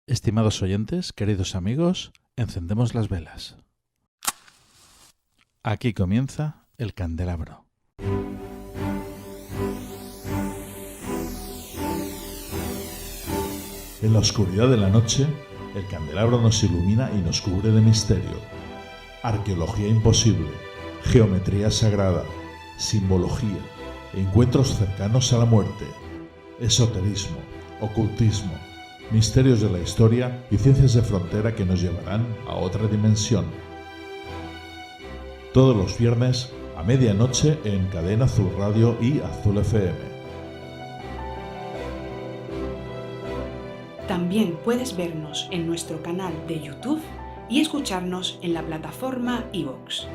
Estimados oyentes, queridos amigos, encendemos las velas. Aquí comienza el candelabro. En la oscuridad de la noche, el candelabro nos ilumina y nos cubre de misterio. Arqueología imposible, geometría sagrada, simbología, encuentros cercanos a la muerte, esoterismo, ocultismo, misterios de la historia y ciencias de frontera que nos llevarán a otra dimensión. Todos los viernes a medianoche en Cadena Azul Radio y Azul FM. También puedes vernos en nuestro canal de YouTube y escucharnos en la plataforma iVoox.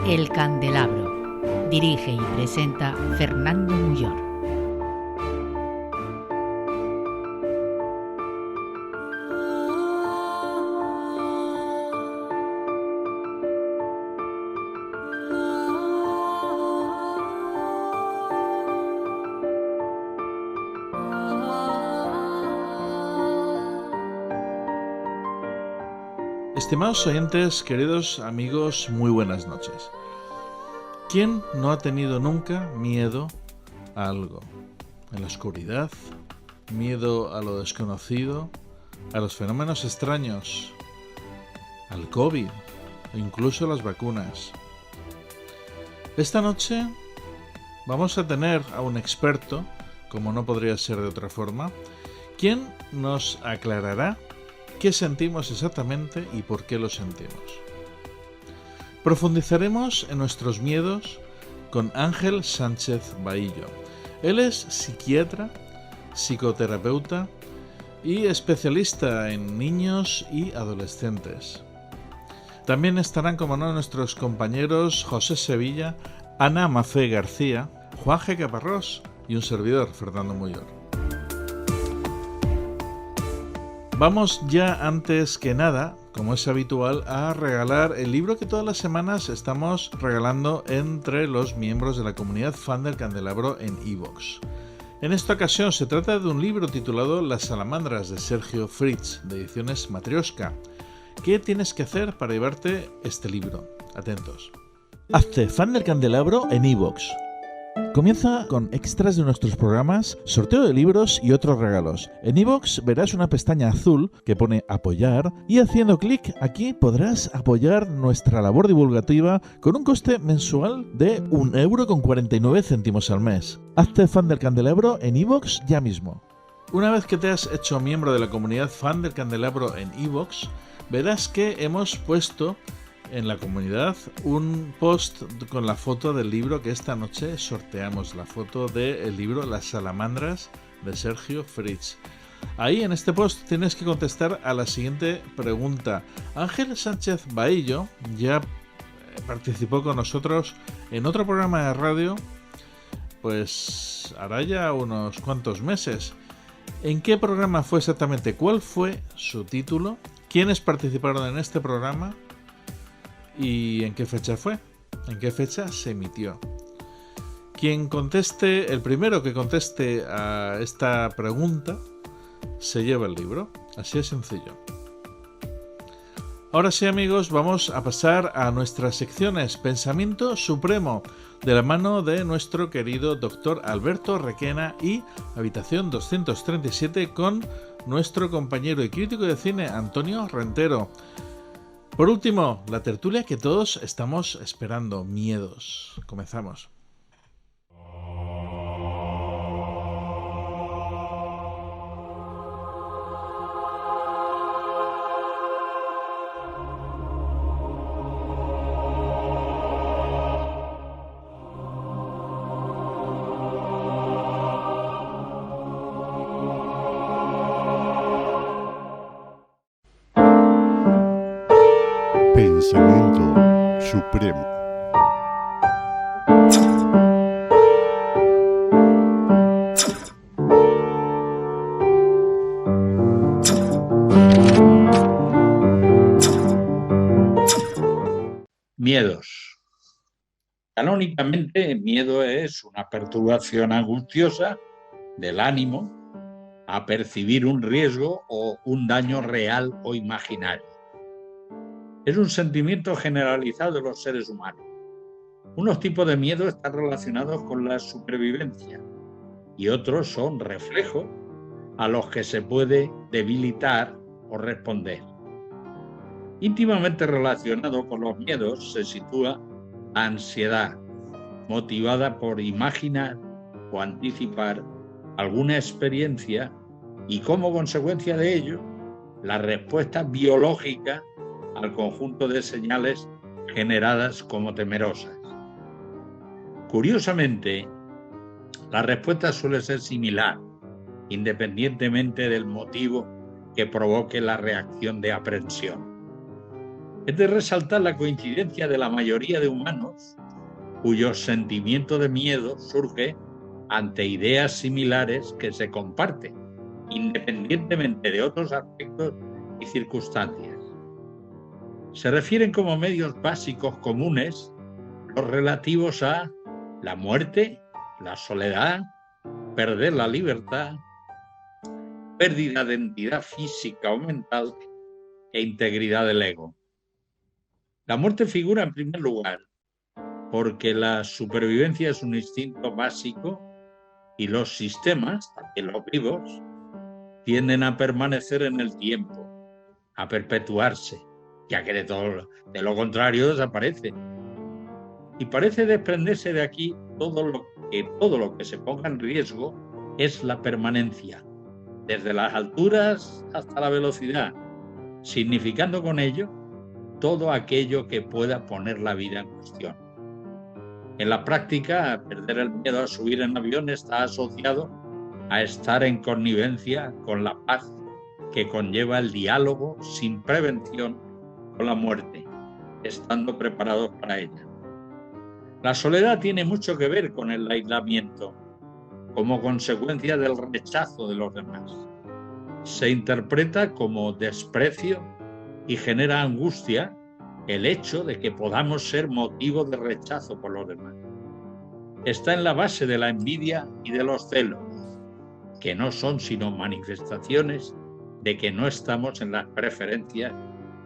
El Candelabro. Dirige y presenta Fernando Muyor. Estimados oyentes, queridos amigos, muy buenas noches. ¿Quién no ha tenido nunca miedo a algo? En la oscuridad, miedo a lo desconocido, a los fenómenos extraños, al COVID o incluso a las vacunas. Esta noche vamos a tener a un experto, como no podría ser de otra forma, quien nos aclarará qué sentimos exactamente y por qué lo sentimos. Profundizaremos en nuestros miedos con Ángel Sánchez Bahillo. Él es psiquiatra, psicoterapeuta y especialista en niños y adolescentes. También estarán, como no, nuestros compañeros José Sevilla, Ana Mafé García, Juan G. Caparrós y un servidor, Fernando Muyor. Vamos ya, antes que nada, como es habitual, a regalar el libro que todas las semanas estamos regalando entre los miembros de la comunidad fan del Candelabro en iVoox. En esta ocasión se trata de un libro titulado Las salamandras de Sergio Fritz, de ediciones Matrioska. ¿Qué tienes que hacer para llevarte este libro? Atentos. Hazte fan del Candelabro en iVoox. Comienza con extras de nuestros programas, sorteo de libros y otros regalos. En iVoox verás una pestaña azul que pone apoyar y haciendo clic aquí podrás apoyar nuestra labor divulgativa con un coste mensual de 1,49 € al mes. Hazte fan del Candelabro en iVoox ya mismo. Una vez que te has hecho miembro de la comunidad fan del Candelabro en iVoox, verás que hemos puesto en la comunidad un post con la foto del libro que esta noche sorteamos, la foto del libro Las salamandras de Sergio Fritz. Ahí en este post tienes que contestar a la siguiente pregunta. Ángel Sánchez Bahillo ya participó con nosotros en otro programa de radio, pues hará ya unos cuantos meses. ¿En qué programa fue exactamente? ¿Cuál fue su título? ¿Quiénes participaron en este programa? ¿Y en qué fecha fue? ¿En qué fecha se emitió? Quien conteste, el primero que conteste a esta pregunta, se lleva el libro. Así de sencillo. Ahora sí, amigos, vamos a pasar a nuestras secciones Pensamiento Supremo, de la mano de nuestro querido doctor Alberto Requena, y Habitación 237 con nuestro compañero y crítico de cine Antonio Rentero. Por último, la tertulia que todos estamos esperando, miedos. Comenzamos. Pensamiento Supremo. Miedos. Canónicamente, miedo es una perturbación angustiosa del ánimo a percibir un riesgo o un daño real o imaginario. Es un sentimiento generalizado de los seres humanos. Unos tipos de miedo están relacionados con la supervivencia y otros son reflejos a los que se puede debilitar o responder. Íntimamente relacionado con los miedos se sitúa la ansiedad, motivada por imaginar o anticipar alguna experiencia y como consecuencia de ello, la respuesta biológica al conjunto de señales generadas como temerosas. Curiosamente, la respuesta suele ser similar, independientemente del motivo que provoque la reacción de aprensión. Es de resaltar la coincidencia de la mayoría de humanos cuyo sentimiento de miedo surge ante ideas similares que se comparten, independientemente de otros aspectos y circunstancias. Se refieren como medios básicos comunes los relativos a la muerte, la soledad, perder la libertad, pérdida de entidad física o mental e integridad del ego. La muerte figura en primer lugar porque la supervivencia es un instinto básico y los sistemas, también los vivos, tienden a permanecer en el tiempo, a perpetuarse, ya que de lo contrario desaparece. Y parece desprenderse de aquí todo lo que se ponga en riesgo es la permanencia, desde las alturas hasta la velocidad, significando con ello todo aquello que pueda poner la vida en cuestión. En la práctica, perder el miedo a subir en avión está asociado a estar en connivencia con la paz que conlleva el diálogo sin prevención con la muerte, estando preparados para ella. La soledad tiene mucho que ver con el aislamiento, como consecuencia del rechazo de los demás. Se interpreta como desprecio y genera angustia el hecho de que podamos ser motivo de rechazo por los demás. Está en la base de la envidia y de los celos, que no son sino manifestaciones de que no estamos en las preferencias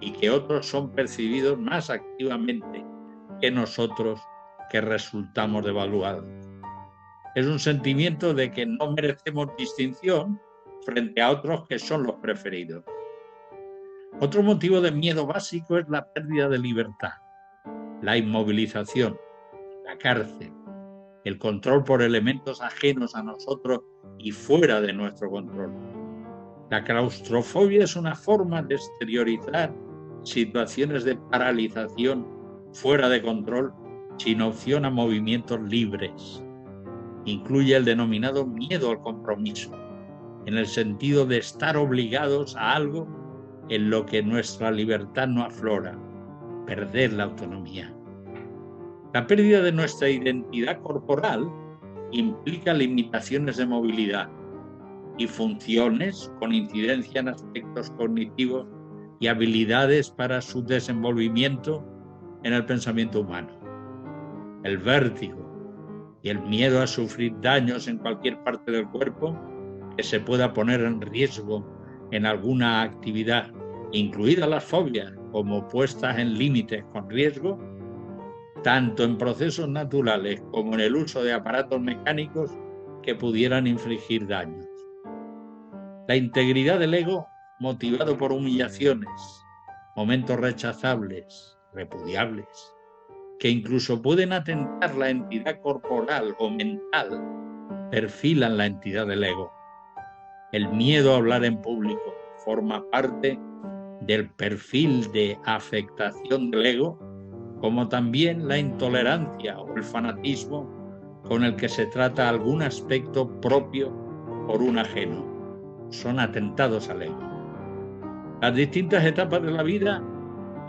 y que otros son percibidos más activamente que nosotros que resultamos devaluados. Es un sentimiento de que no merecemos distinción frente a otros que son los preferidos. Otro motivo de miedo básico es la pérdida de libertad, la inmovilización, la cárcel, el control por elementos ajenos a nosotros y fuera de nuestro control. La claustrofobia es una forma de exteriorizar situaciones de paralización fuera de control sin opción a movimientos libres. Incluye el denominado miedo al compromiso, en el sentido de estar obligados a algo en lo que nuestra libertad no aflora, perder la autonomía. La pérdida de nuestra identidad corporal implica limitaciones de movilidad y funciones con incidencia en aspectos cognitivos y habilidades para su desenvolvimiento en el pensamiento humano. El vértigo y el miedo a sufrir daños en cualquier parte del cuerpo que se pueda poner en riesgo en alguna actividad, incluidas las fobias como puestas en límites con riesgo, tanto en procesos naturales como en el uso de aparatos mecánicos que pudieran infligir daños. La integridad del ego, motivado por humillaciones, momentos rechazables, repudiables, que incluso pueden atentar la entidad corporal o mental, perfilan la entidad del ego. El miedo a hablar en público forma parte del perfil de afectación del ego, como también la intolerancia o el fanatismo con el que se trata algún aspecto propio por un ajeno. Son atentados al ego. Las distintas etapas de la vida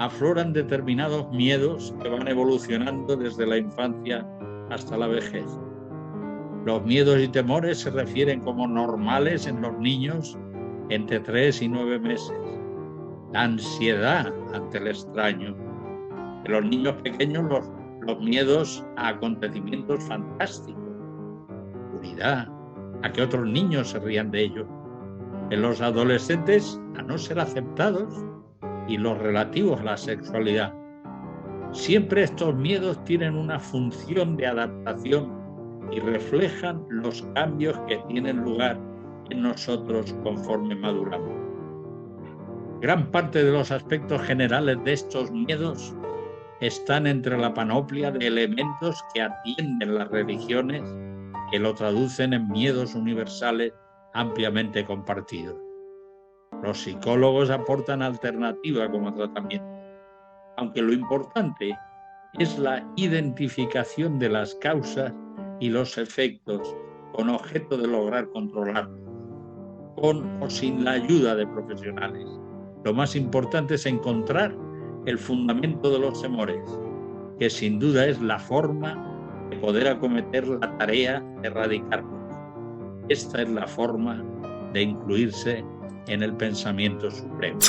afloran determinados miedos que van evolucionando desde la infancia hasta la vejez. Los miedos y temores se refieren como normales en los niños entre 3 y 9 meses. La ansiedad ante el extraño, En los niños pequeños los miedos a acontecimientos fantásticos, oscuridad, a que otros niños se rían de ellos. En los adolescentes a no ser aceptados y los relativos a la sexualidad. Siempre estos miedos tienen una función de adaptación y reflejan los cambios que tienen lugar en nosotros conforme maduramos. Gran parte de los aspectos generales de estos miedos están entre la panoplia de elementos que atienden las religiones, que lo traducen en miedos universales ampliamente compartidos. Los psicólogos aportan alternativa como tratamiento, aunque lo importante es la identificación de las causas y los efectos con objeto de lograr controlarlos, con o sin la ayuda de profesionales. Lo más importante es encontrar el fundamento de los temores, que sin duda es la forma de poder acometer la tarea de erradicarlos. Esta es la forma de incluirse en el pensamiento supremo.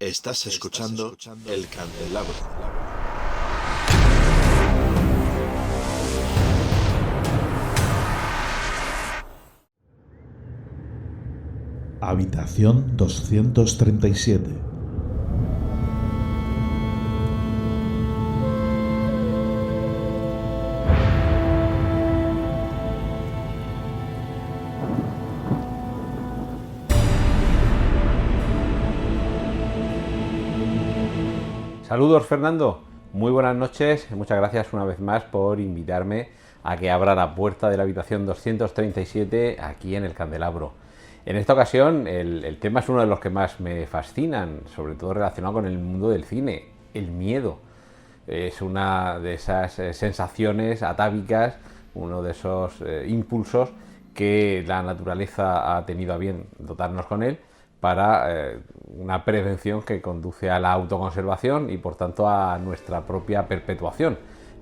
Estás escuchando El Candelabro. Habitación 237. Saludos, Fernando, muy buenas noches, muchas gracias una vez más por invitarme a que abra la puerta de la habitación 237 aquí en El Candelabro. En esta ocasión el tema es uno de los que más me fascinan, sobre todo relacionado con el mundo del cine, el miedo. Es una de esas sensaciones atávicas, uno de esos impulsos que la naturaleza ha tenido a bien dotarnos con él para una prevención que conduce a la autoconservación y por tanto a nuestra propia perpetuación.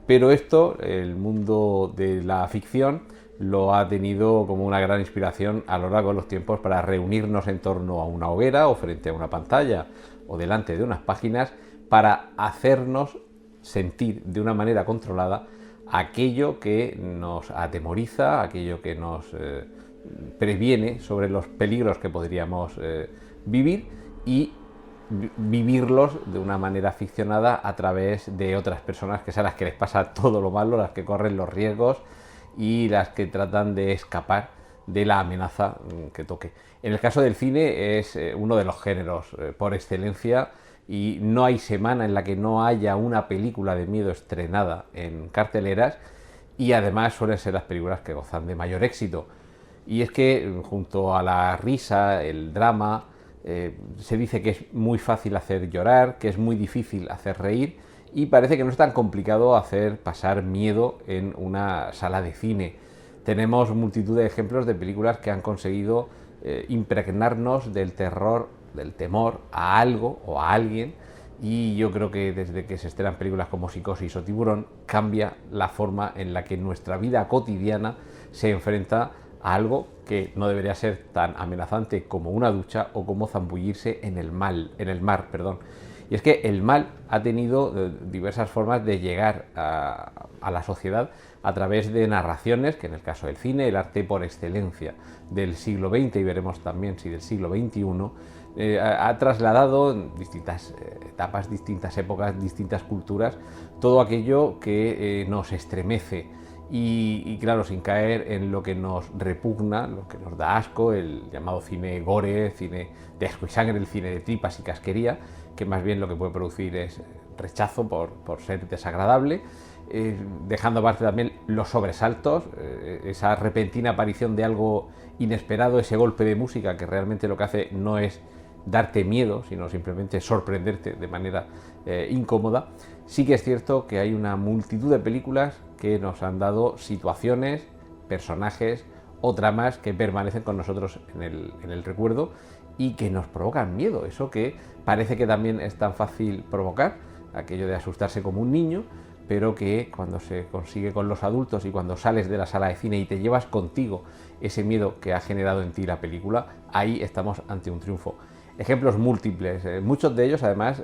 Pero esto, el mundo de la ficción, lo ha tenido como una gran inspiración a lo largo de los tiempos para reunirnos en torno a una hoguera o frente a una pantalla o delante de unas páginas para hacernos sentir de una manera controlada aquello que nos atemoriza, aquello que nos previene sobre los peligros que podríamos vivir y vivirlos de una manera ficcionada a través de otras personas que son las que les pasa todo lo malo, las que corren los riesgos y las que tratan de escapar de la amenaza que toque. En el caso del cine es uno de los géneros por excelencia y no hay semana en la que no haya una película de miedo estrenada en carteleras y además suelen ser las películas que gozan de mayor éxito. Y es que junto a la risa, el drama, se dice que es muy fácil hacer llorar, que es muy difícil hacer reír y parece que no es tan complicado hacer pasar miedo en una sala de cine. Tenemos multitud de ejemplos de películas que han conseguido impregnarnos del terror, del temor a algo o a alguien, y yo creo que desde que se estrenan películas como Psicosis o Tiburón cambia la forma en la que nuestra vida cotidiana se enfrenta a algo que no debería ser tan amenazante como una ducha o como zambullirse en el mar. Y es que el mal ha tenido diversas formas de llegar a la sociedad a través de narraciones, que en el caso del cine, el arte por excelencia del siglo XX y veremos también si del siglo XXI, ha trasladado en distintas etapas, distintas épocas, distintas culturas, todo aquello que nos estremece. Y claro, sin caer en lo que nos repugna, lo que nos da asco, el llamado cine gore, cine de asco y sangre, el cine de tripas y casquería, que más bien lo que puede producir es rechazo por ser desagradable, dejando aparte también los sobresaltos, esa repentina aparición de algo inesperado, ese golpe de música que realmente lo que hace no es darte miedo, sino simplemente sorprenderte de manera incómoda, sí que es cierto que hay una multitud de películas que nos han dado situaciones, personajes o tramas que permanecen con nosotros en el recuerdo y que nos provocan miedo. Eso que parece que también es tan fácil provocar, aquello de asustarse como un niño, pero que cuando se consigue con los adultos y cuando sales de la sala de cine y te llevas contigo ese miedo que ha generado en ti la película, ahí estamos ante un triunfo. Ejemplos múltiples, muchos de ellos además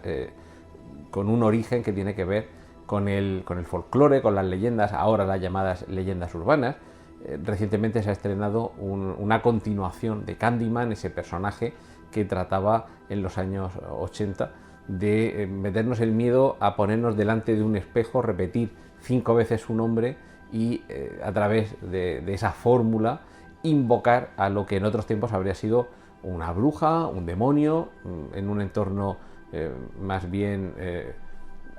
con un origen que tiene que ver con el folclore, con las leyendas, ahora las llamadas leyendas urbanas. Recientemente se ha estrenado una continuación de Candyman, ese personaje que trataba en los años 80 de meternos el miedo a ponernos delante de un espejo, repetir 5 veces su nombre y a través de esa fórmula invocar a lo que en otros tiempos habría sido una bruja, un demonio, en un entorno más bien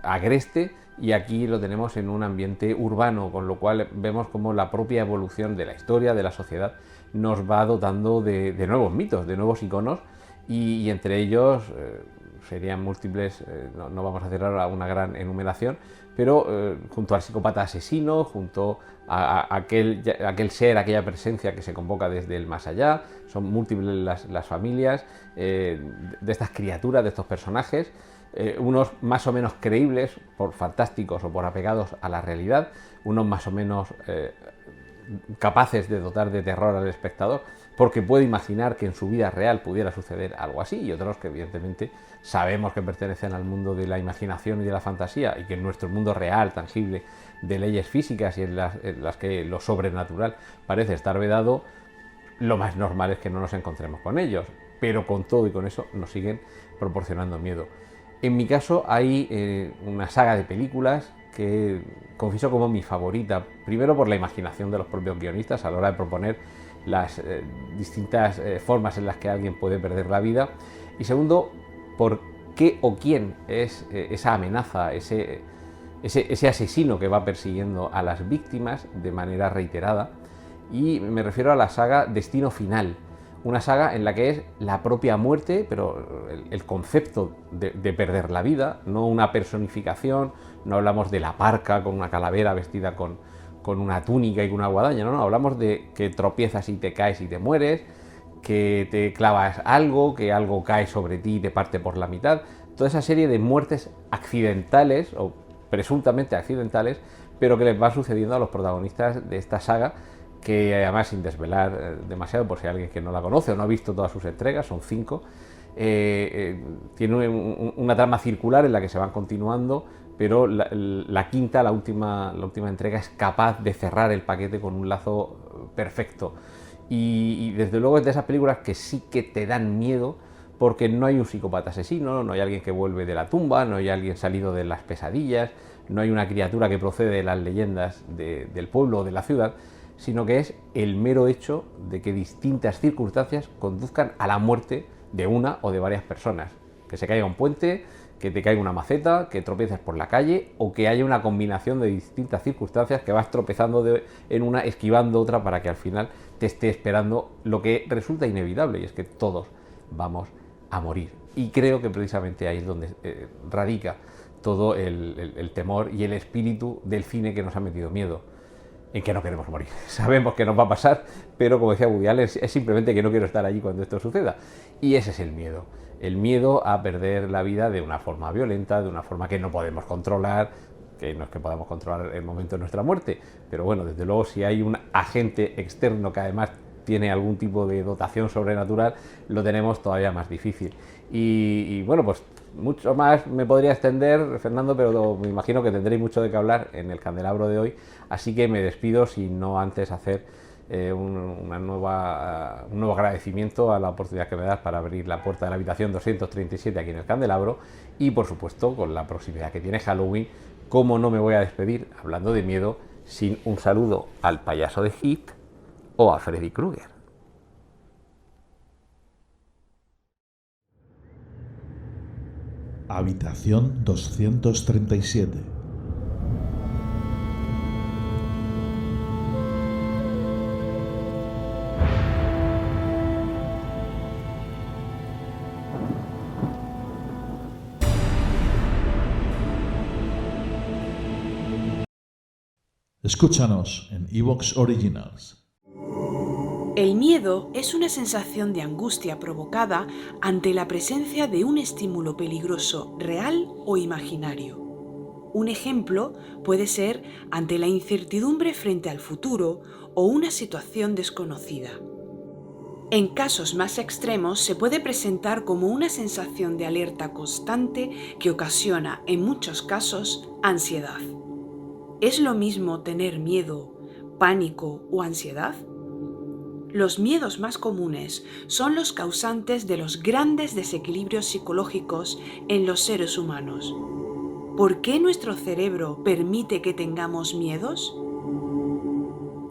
agreste, y aquí lo tenemos en un ambiente urbano, con lo cual vemos como la propia evolución de la historia, de la sociedad, nos va dotando de nuevos mitos, de nuevos iconos, y entre ellos serían múltiples, no vamos a hacer ahora una gran enumeración, pero junto al psicópata asesino, junto a aquel ser, aquella presencia que se convoca desde el más allá, son múltiples las familias de estas criaturas, de estos personajes, unos más o menos creíbles, por fantásticos o por apegados a la realidad, unos más o menos capaces de dotar de terror al espectador, porque puede imaginar que en su vida real pudiera suceder algo así, y otros que evidentemente sabemos que pertenecen al mundo de la imaginación y de la fantasía, y que en nuestro mundo real, tangible, de leyes físicas y en las que lo sobrenatural parece estar vedado, lo más normal es que no nos encontremos con ellos, pero con todo y con eso nos siguen proporcionando miedo. En mi caso hay una saga de películas que confieso como mi favorita, primero por la imaginación de los propios guionistas a la hora de proponer las distintas formas en las que alguien puede perder la vida, y segundo, por qué o quién es esa amenaza, ese asesino que va persiguiendo a las víctimas de manera reiterada, y me refiero a la saga Destino Final, una saga en la que es la propia muerte, pero el concepto de perder la vida, no una personificación, no hablamos de la parca con una calavera vestida con una túnica y con una guadaña, no, hablamos de que tropiezas y te caes y te mueres, que te clavas algo, que algo cae sobre ti y te parte por la mitad, toda esa serie de muertes accidentales o presuntamente accidentales, pero que les va sucediendo a los protagonistas de esta saga, que además, sin desvelar demasiado por si hay alguien que no la conoce o no ha visto todas sus entregas, son 5, tiene una trama circular en la que se van continuando, pero la quinta, la última entrega, es capaz de cerrar el paquete con un lazo perfecto, y desde luego es de esas películas que sí que te dan miedo, porque no hay un psicópata asesino, no hay alguien que vuelve de la tumba, no hay alguien salido de las pesadillas, no hay una criatura que procede de las leyendas del pueblo o de la ciudad, sino que es el mero hecho de que distintas circunstancias conduzcan a la muerte de una o de varias personas. Que se caiga un puente, que te caiga una maceta, que tropieces por la calle, o que haya una combinación de distintas circunstancias que vas tropezando en una, esquivando otra, para que al final te esté esperando lo que resulta inevitable, y es que todos vamos a morir. Y creo que precisamente ahí es donde radica todo el temor y el espíritu del cine que nos ha metido miedo, en que no queremos morir. Sabemos que nos va a pasar, pero como decía Woody Allen, es simplemente que no quiero estar allí cuando esto suceda. Y ese es el miedo a perder la vida de una forma violenta, de una forma que no podemos controlar, que no es que podamos controlar el momento de nuestra muerte, pero bueno, desde luego si hay un agente externo que además tiene algún tipo de dotación sobrenatural, lo tenemos todavía más difícil. Y bueno, pues mucho más me podría extender, Fernando, pero me imagino que tendréis mucho de qué hablar en el candelabro de hoy, así que me despido, sin no antes hacer un nuevo agradecimiento a la oportunidad que me das para abrir la puerta de la habitación 237 aquí en el candelabro, y por supuesto con la proximidad que tiene Halloween, cómo no me voy a despedir hablando de miedo sin un saludo al payaso de It o a Freddy Krueger. Habitación 237. Escúchanos en iVoox Originals. El miedo es una sensación de angustia provocada ante la presencia de un estímulo peligroso real o imaginario. Un ejemplo puede ser ante la incertidumbre frente al futuro o una situación desconocida. En casos más extremos se puede presentar como una sensación de alerta constante que ocasiona, en muchos casos, ansiedad. ¿Es lo mismo tener miedo, pánico o ansiedad? Los miedos más comunes son los causantes de los grandes desequilibrios psicológicos en los seres humanos. ¿Por qué nuestro cerebro permite que tengamos miedos?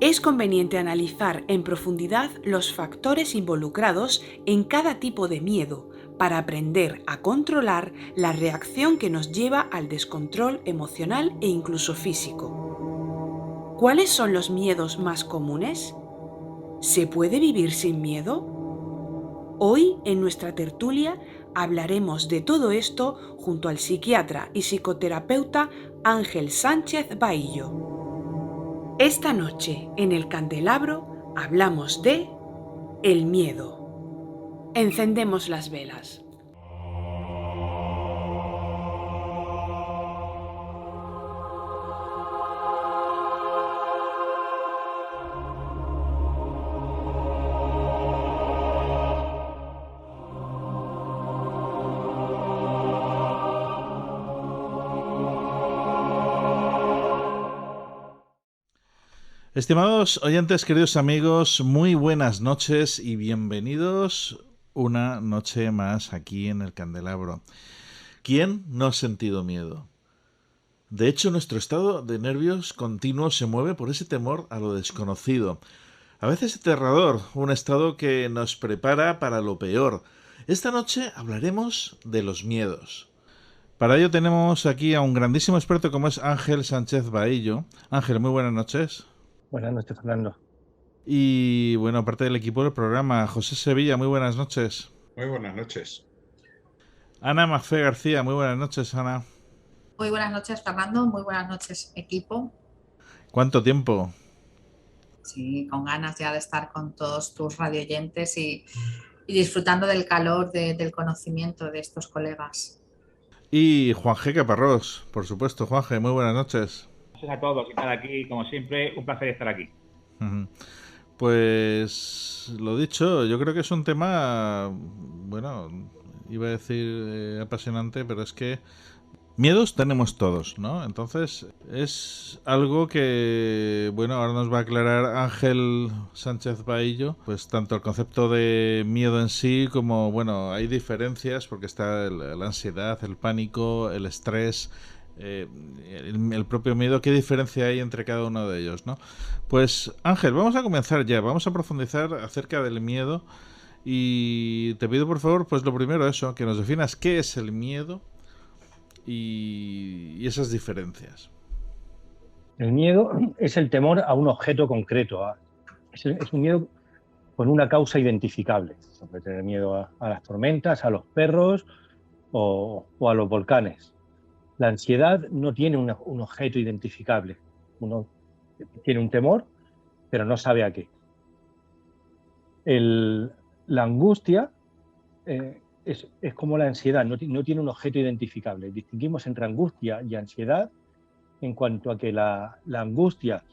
Es conveniente analizar en profundidad los factores involucrados en cada tipo de miedo para aprender a controlar la reacción que nos lleva al descontrol emocional e incluso físico. ¿Cuáles son los miedos más comunes? ¿Se puede vivir sin miedo? Hoy, en nuestra tertulia, hablaremos de todo esto junto al psiquiatra y psicoterapeuta Ángel Sánchez Bahillo. Esta noche, en el candelabro, hablamos de el miedo. Encendemos las velas. Estimados oyentes, queridos amigos, muy buenas noches y bienvenidos una noche más aquí en el candelabro. ¿Quién no ha sentido miedo? De hecho, nuestro estado de nervios continuo se mueve por ese temor a lo desconocido. A veces aterrador, un estado que nos prepara para lo peor. Esta noche hablaremos de los miedos. Para ello tenemos aquí a un grandísimo experto como es Ángel Sánchez Bahillo. Ángel, muy buenas noches. Buenas noches, Fernando. Y bueno, aparte del equipo del programa, José Sevilla, muy buenas noches. Muy buenas noches. Ana Mafé García, muy buenas noches, Ana. Muy buenas noches, Fernando. Muy buenas noches, equipo. ¿Cuánto tiempo? Sí, con ganas ya de estar con todos tus radioyentes y disfrutando del calor del conocimiento de estos colegas. Y Juan G. Caparrós, por supuesto. Juan G., muy buenas noches. A todos, y estar aquí, como siempre, un placer estar aquí. Pues lo dicho, yo creo que es un tema, bueno, iba a decir apasionante, pero es que miedos tenemos todos, ¿no? Entonces es algo que, bueno, ahora nos va a aclarar Ángel Sánchez Bahillo, pues tanto el concepto de miedo en sí como, bueno, hay diferencias porque está la ansiedad, el pánico, el estrés, el propio miedo. ¿Qué diferencia hay entre cada uno de ellos, no? Pues Ángel, vamos a comenzar ya, vamos a profundizar acerca del miedo y te pido por favor, pues lo primero eso, que nos definas qué es el miedo y esas diferencias. El miedo es el temor a un objeto concreto, es un miedo con una causa identificable. Se puede tener miedo a las tormentas, a los perros o a los volcanes. La ansiedad no tiene un objeto identificable. Uno tiene un temor, pero no sabe a qué. La angustia es como la ansiedad, no tiene un objeto identificable. Distinguimos entre angustia y ansiedad en cuanto a que la angustia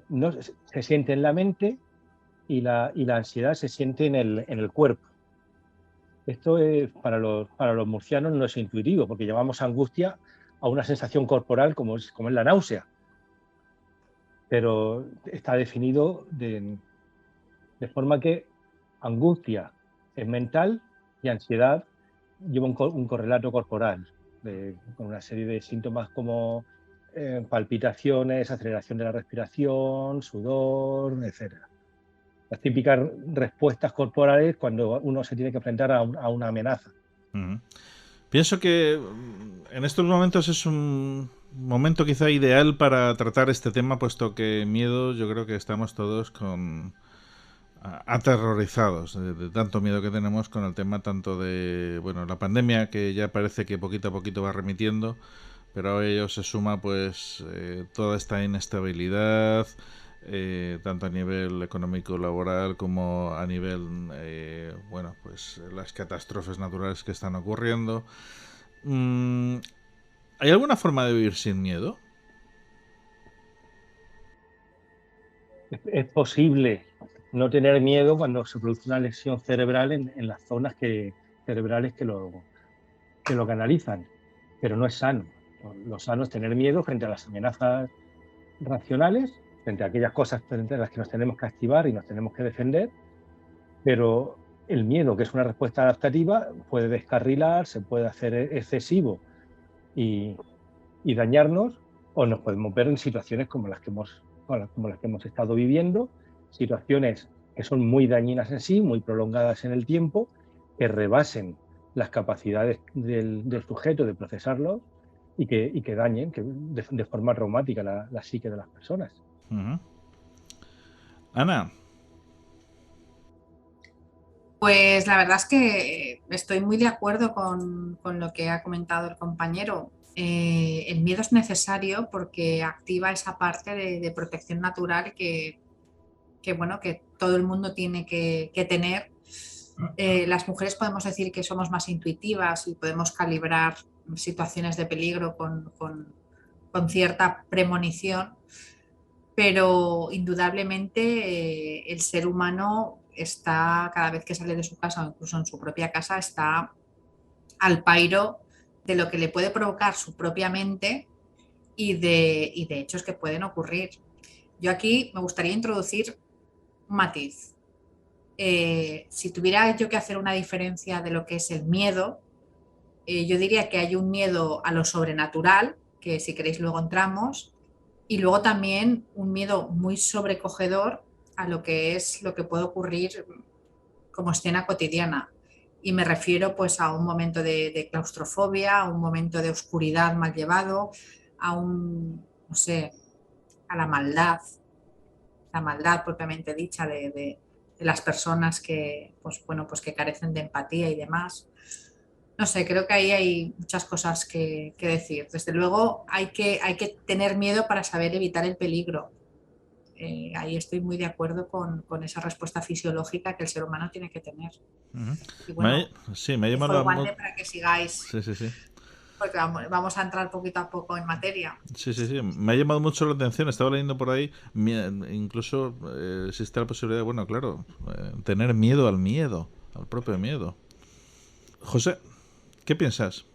no se siente en la mente y la ansiedad se siente en el cuerpo. Esto para los murcianos no es intuitivo, porque llamamos angustia a una sensación corporal como es la náusea. Pero está definido de forma que angustia es mental y ansiedad lleva un correlato corporal, con una serie de síntomas como palpitaciones, aceleración de la respiración, sudor, etc. Las típicas respuestas corporales cuando uno se tiene que enfrentar a una amenaza. Pienso que en estos momentos es un momento quizá ideal para tratar este tema, puesto que miedo, yo creo que estamos todos aterrorizados de tanto miedo que tenemos con el tema tanto de, bueno, la pandemia, que ya parece que poquito a poquito va remitiendo, pero a ello se suma pues toda esta inestabilidad, tanto a nivel económico laboral como a nivel bueno, pues las catástrofes naturales que están ocurriendo. ¿Hay alguna forma de vivir sin miedo? Es posible no tener miedo cuando se produce una lesión cerebral en las zonas cerebrales que lo canalizan, pero no es sano. Lo sano es tener miedo frente a las amenazas racionales, frente a aquellas cosas frente a las que nos tenemos que activar y nos tenemos que defender, pero el miedo, que es una respuesta adaptativa, puede descarrilar, se puede hacer excesivo y dañarnos, o nos podemos ver en situaciones como las que hemos estado viviendo, situaciones que son muy dañinas en sí, muy prolongadas en el tiempo, que rebasen las capacidades del sujeto de procesarlos y que dañen de forma traumática la psique de las personas. Uh-huh. Ana. Pues la verdad es que estoy muy de acuerdo con lo que ha comentado el compañero. El miedo es necesario porque activa esa parte de protección natural que bueno, que todo el mundo tiene que tener. Las mujeres podemos decir que somos más intuitivas y podemos calibrar situaciones de peligro con cierta premonición, pero indudablemente el ser humano está, cada vez que sale de su casa o incluso en su propia casa, está al pairo de lo que le puede provocar su propia mente y de hechos que pueden ocurrir. Yo aquí me gustaría introducir un matiz. Si tuviera yo que hacer una diferencia de lo que es el miedo, yo diría que hay un miedo a lo sobrenatural, que si queréis luego entramos, y luego también un miedo muy sobrecogedor a lo que puede ocurrir como escena cotidiana. Y me refiero pues a un momento de claustrofobia, a un momento de oscuridad mal llevado, a no sé, a la maldad propiamente dicha de las personas que, pues que carecen de empatía y demás. No sé, creo que ahí hay muchas cosas que decir. Desde luego hay que tener miedo para saber evitar el peligro. Ahí estoy muy de acuerdo con esa respuesta fisiológica que el ser humano tiene que tener. Uh-huh. Y bueno, me ha llamado para que sigáis. Sí. Porque vamos a entrar poquito a poco en materia. Sí. Me ha llamado mucho la atención. Estaba leyendo por ahí, incluso existe la posibilidad, bueno, claro, tener miedo, al propio miedo. José, ¿qué piensas?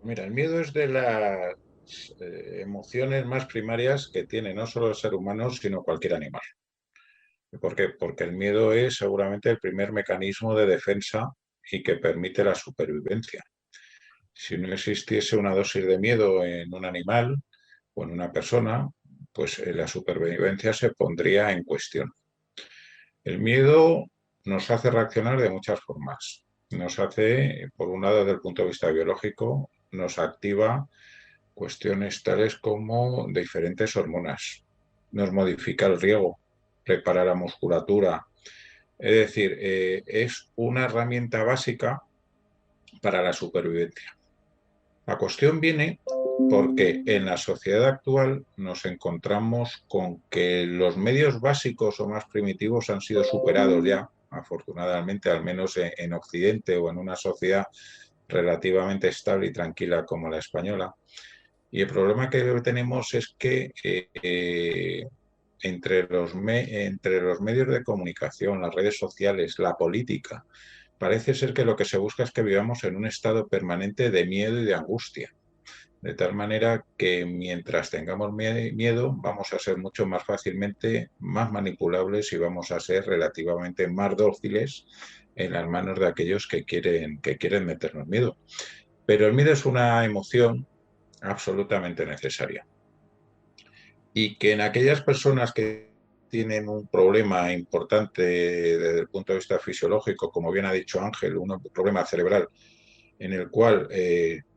Mira, el miedo es de las emociones más primarias que tiene no solo el ser humano, sino cualquier animal. ¿Por qué? Porque el miedo es seguramente el primer mecanismo de defensa y que permite la supervivencia. Si no existiese una dosis de miedo en un animal o en una persona, pues la supervivencia se pondría en cuestión. El miedo nos hace reaccionar de muchas formas. Nos hace, por un lado, desde el punto de vista biológico, nos activa cuestiones tales como diferentes hormonas. Nos modifica el riego, repara la musculatura. Es decir, es una herramienta básica para la supervivencia. La cuestión viene porque en la sociedad actual nos encontramos con que los medios básicos o más primitivos han sido superados ya, afortunadamente, al menos en Occidente o en una sociedad relativamente estable y tranquila como la española. Y el problema que tenemos es que entre los medios de comunicación, las redes sociales, la política, parece ser que lo que se busca es que vivamos en un estado permanente de miedo y de angustia. De tal manera que mientras tengamos miedo vamos a ser mucho más fácilmente más manipulables y vamos a ser relativamente más dóciles en las manos de aquellos que quieren meternos miedo. Pero el miedo es una emoción absolutamente necesaria. Y que en aquellas personas que tienen un problema importante desde el punto de vista fisiológico, como bien ha dicho Ángel, un problema cerebral en el cual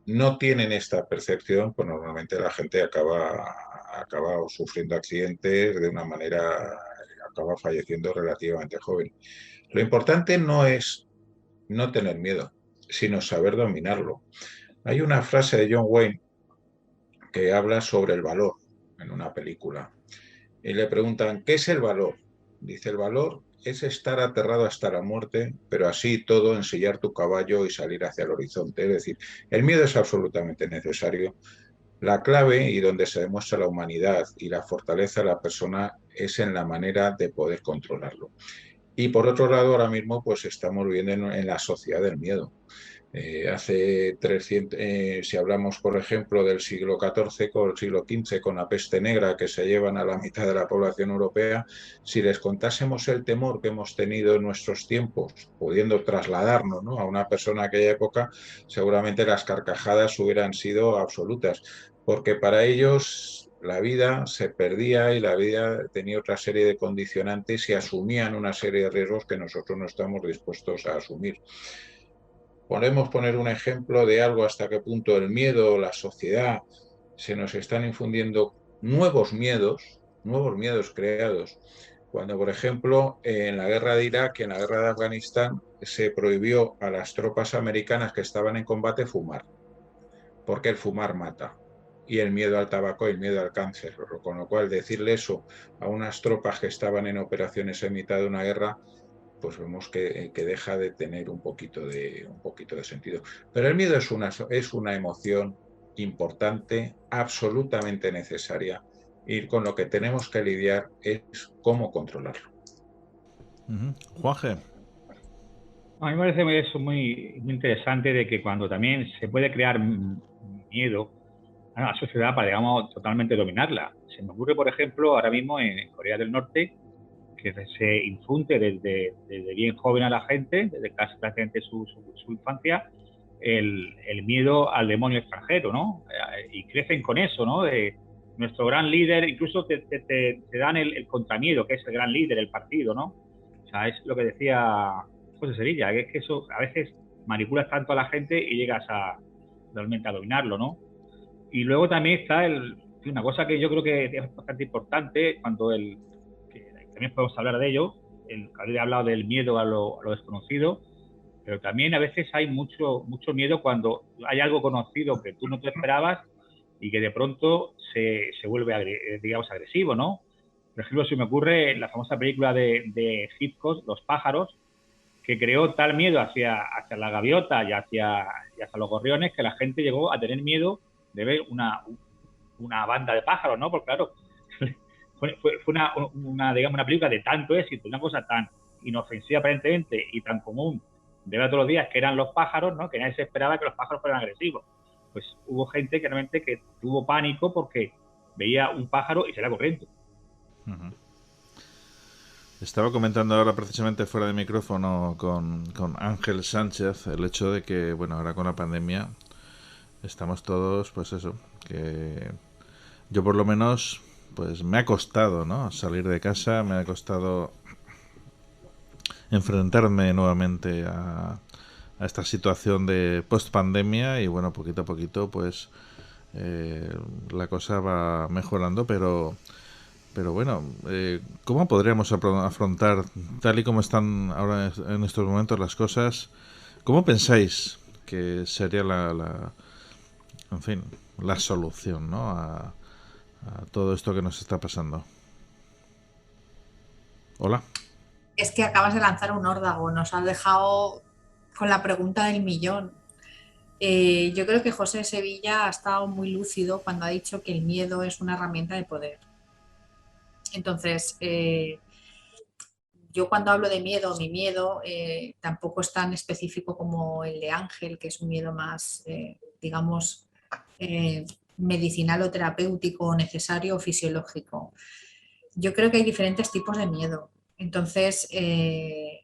no tienen esta percepción, pues normalmente la gente acaba sufriendo accidentes de una manera, acaba falleciendo relativamente joven. Lo importante no es no tener miedo, sino saber dominarlo. Hay una frase de John Wayne que habla sobre el valor en una película. Y le preguntan, ¿qué es el valor? Dice, el valor es estar aterrado hasta la muerte, pero así todo ensillar tu caballo y salir hacia el horizonte. Es decir, el miedo es absolutamente necesario. La clave y donde se demuestra la humanidad y la fortaleza de la persona es en la manera de poder controlarlo. Y por otro lado, ahora mismo pues estamos viviendo en la sociedad del miedo. Hace 300, si hablamos, por ejemplo, del siglo XIV con el siglo XV, con la peste negra que se llevan a la mitad de la población europea, si les contásemos el temor que hemos tenido en nuestros tiempos, pudiendo trasladarnos, ¿no?, a una persona de aquella época, seguramente las carcajadas hubieran sido absolutas, porque para ellos la vida se perdía y la vida tenía otra serie de condicionantes y asumían una serie de riesgos que nosotros no estamos dispuestos a asumir. Podemos poner un ejemplo de algo hasta qué punto el miedo, la sociedad, se nos están infundiendo nuevos miedos creados. Cuando, por ejemplo, en la guerra de Irak y en la guerra de Afganistán se prohibió a las tropas americanas que estaban en combate fumar, porque el fumar mata. Y el miedo al tabaco y el miedo al cáncer. Con lo cual, decirle eso a unas tropas que estaban en operaciones en mitad de una guerra, pues vemos que deja de tener un poquito de sentido. Pero el miedo es una emoción importante, absolutamente necesaria, y con lo que tenemos que lidiar es cómo controlarlo. Juanje. A mí me parece eso muy interesante, de que cuando también se puede crear miedo a la sociedad para, digamos, totalmente dominarla. Se me ocurre, por ejemplo, ahora mismo en Corea del Norte, que se infunde desde bien joven a la gente, desde casi prácticamente su infancia, el miedo al demonio extranjero, ¿no? Y crecen con eso, ¿no? De nuestro gran líder, incluso te dan el contramiedo, que es el gran líder, el partido, ¿no? O sea, es lo que decía José Sevilla, que es que eso a veces manipulas tanto a la gente y llegas realmente a dominarlo, ¿no? Y luego también está una cosa que yo creo que es bastante importante, también podemos hablar de ello, había hablado del miedo a lo desconocido, pero también a veces hay mucho miedo cuando hay algo conocido que tú no te esperabas y que de pronto se vuelve, digamos, agresivo, ¿no? Por ejemplo, se me ocurre la famosa película de Hitchcock, Los pájaros, que creó tal miedo hacia la gaviota y hacia los gorriones, que la gente llegó a tener miedo de ver una banda de pájaros, ¿no? Porque claro, fue una película de tanto éxito, una cosa tan inofensiva aparentemente y tan común de ver todos los días, que eran los pájaros, ¿no? Que nadie se esperaba que los pájaros fueran agresivos. Pues hubo gente que realmente que tuvo pánico porque veía un pájaro y se era corriendo. Estaba comentando ahora precisamente fuera de micrófono con Ángel Sánchez el hecho de que, bueno, ahora con la pandemia estamos todos, pues eso, que yo por lo menos, pues me ha costado, ¿no?, salir de casa, me ha costado enfrentarme nuevamente a esta situación de post-pandemia y bueno, poquito a poquito pues la cosa va mejorando, pero bueno, ¿cómo podríamos afrontar, tal y como están ahora en estos momentos las cosas? ¿Cómo pensáis que sería la solución, ¿no?, a todo esto que nos está pasando? Hola. Es que acabas de lanzar un órdago, nos has dejado con la pregunta del millón. Yo creo que José Sevilla ha estado muy lúcido cuando ha dicho que el miedo es una herramienta de poder. Entonces, yo cuando hablo de miedo, mi miedo tampoco es tan específico como el de Ángel, que es un miedo más, digamos, medicinal o terapéutico, o necesario o fisiológico. Yo creo que hay diferentes tipos de miedo. Entonces, el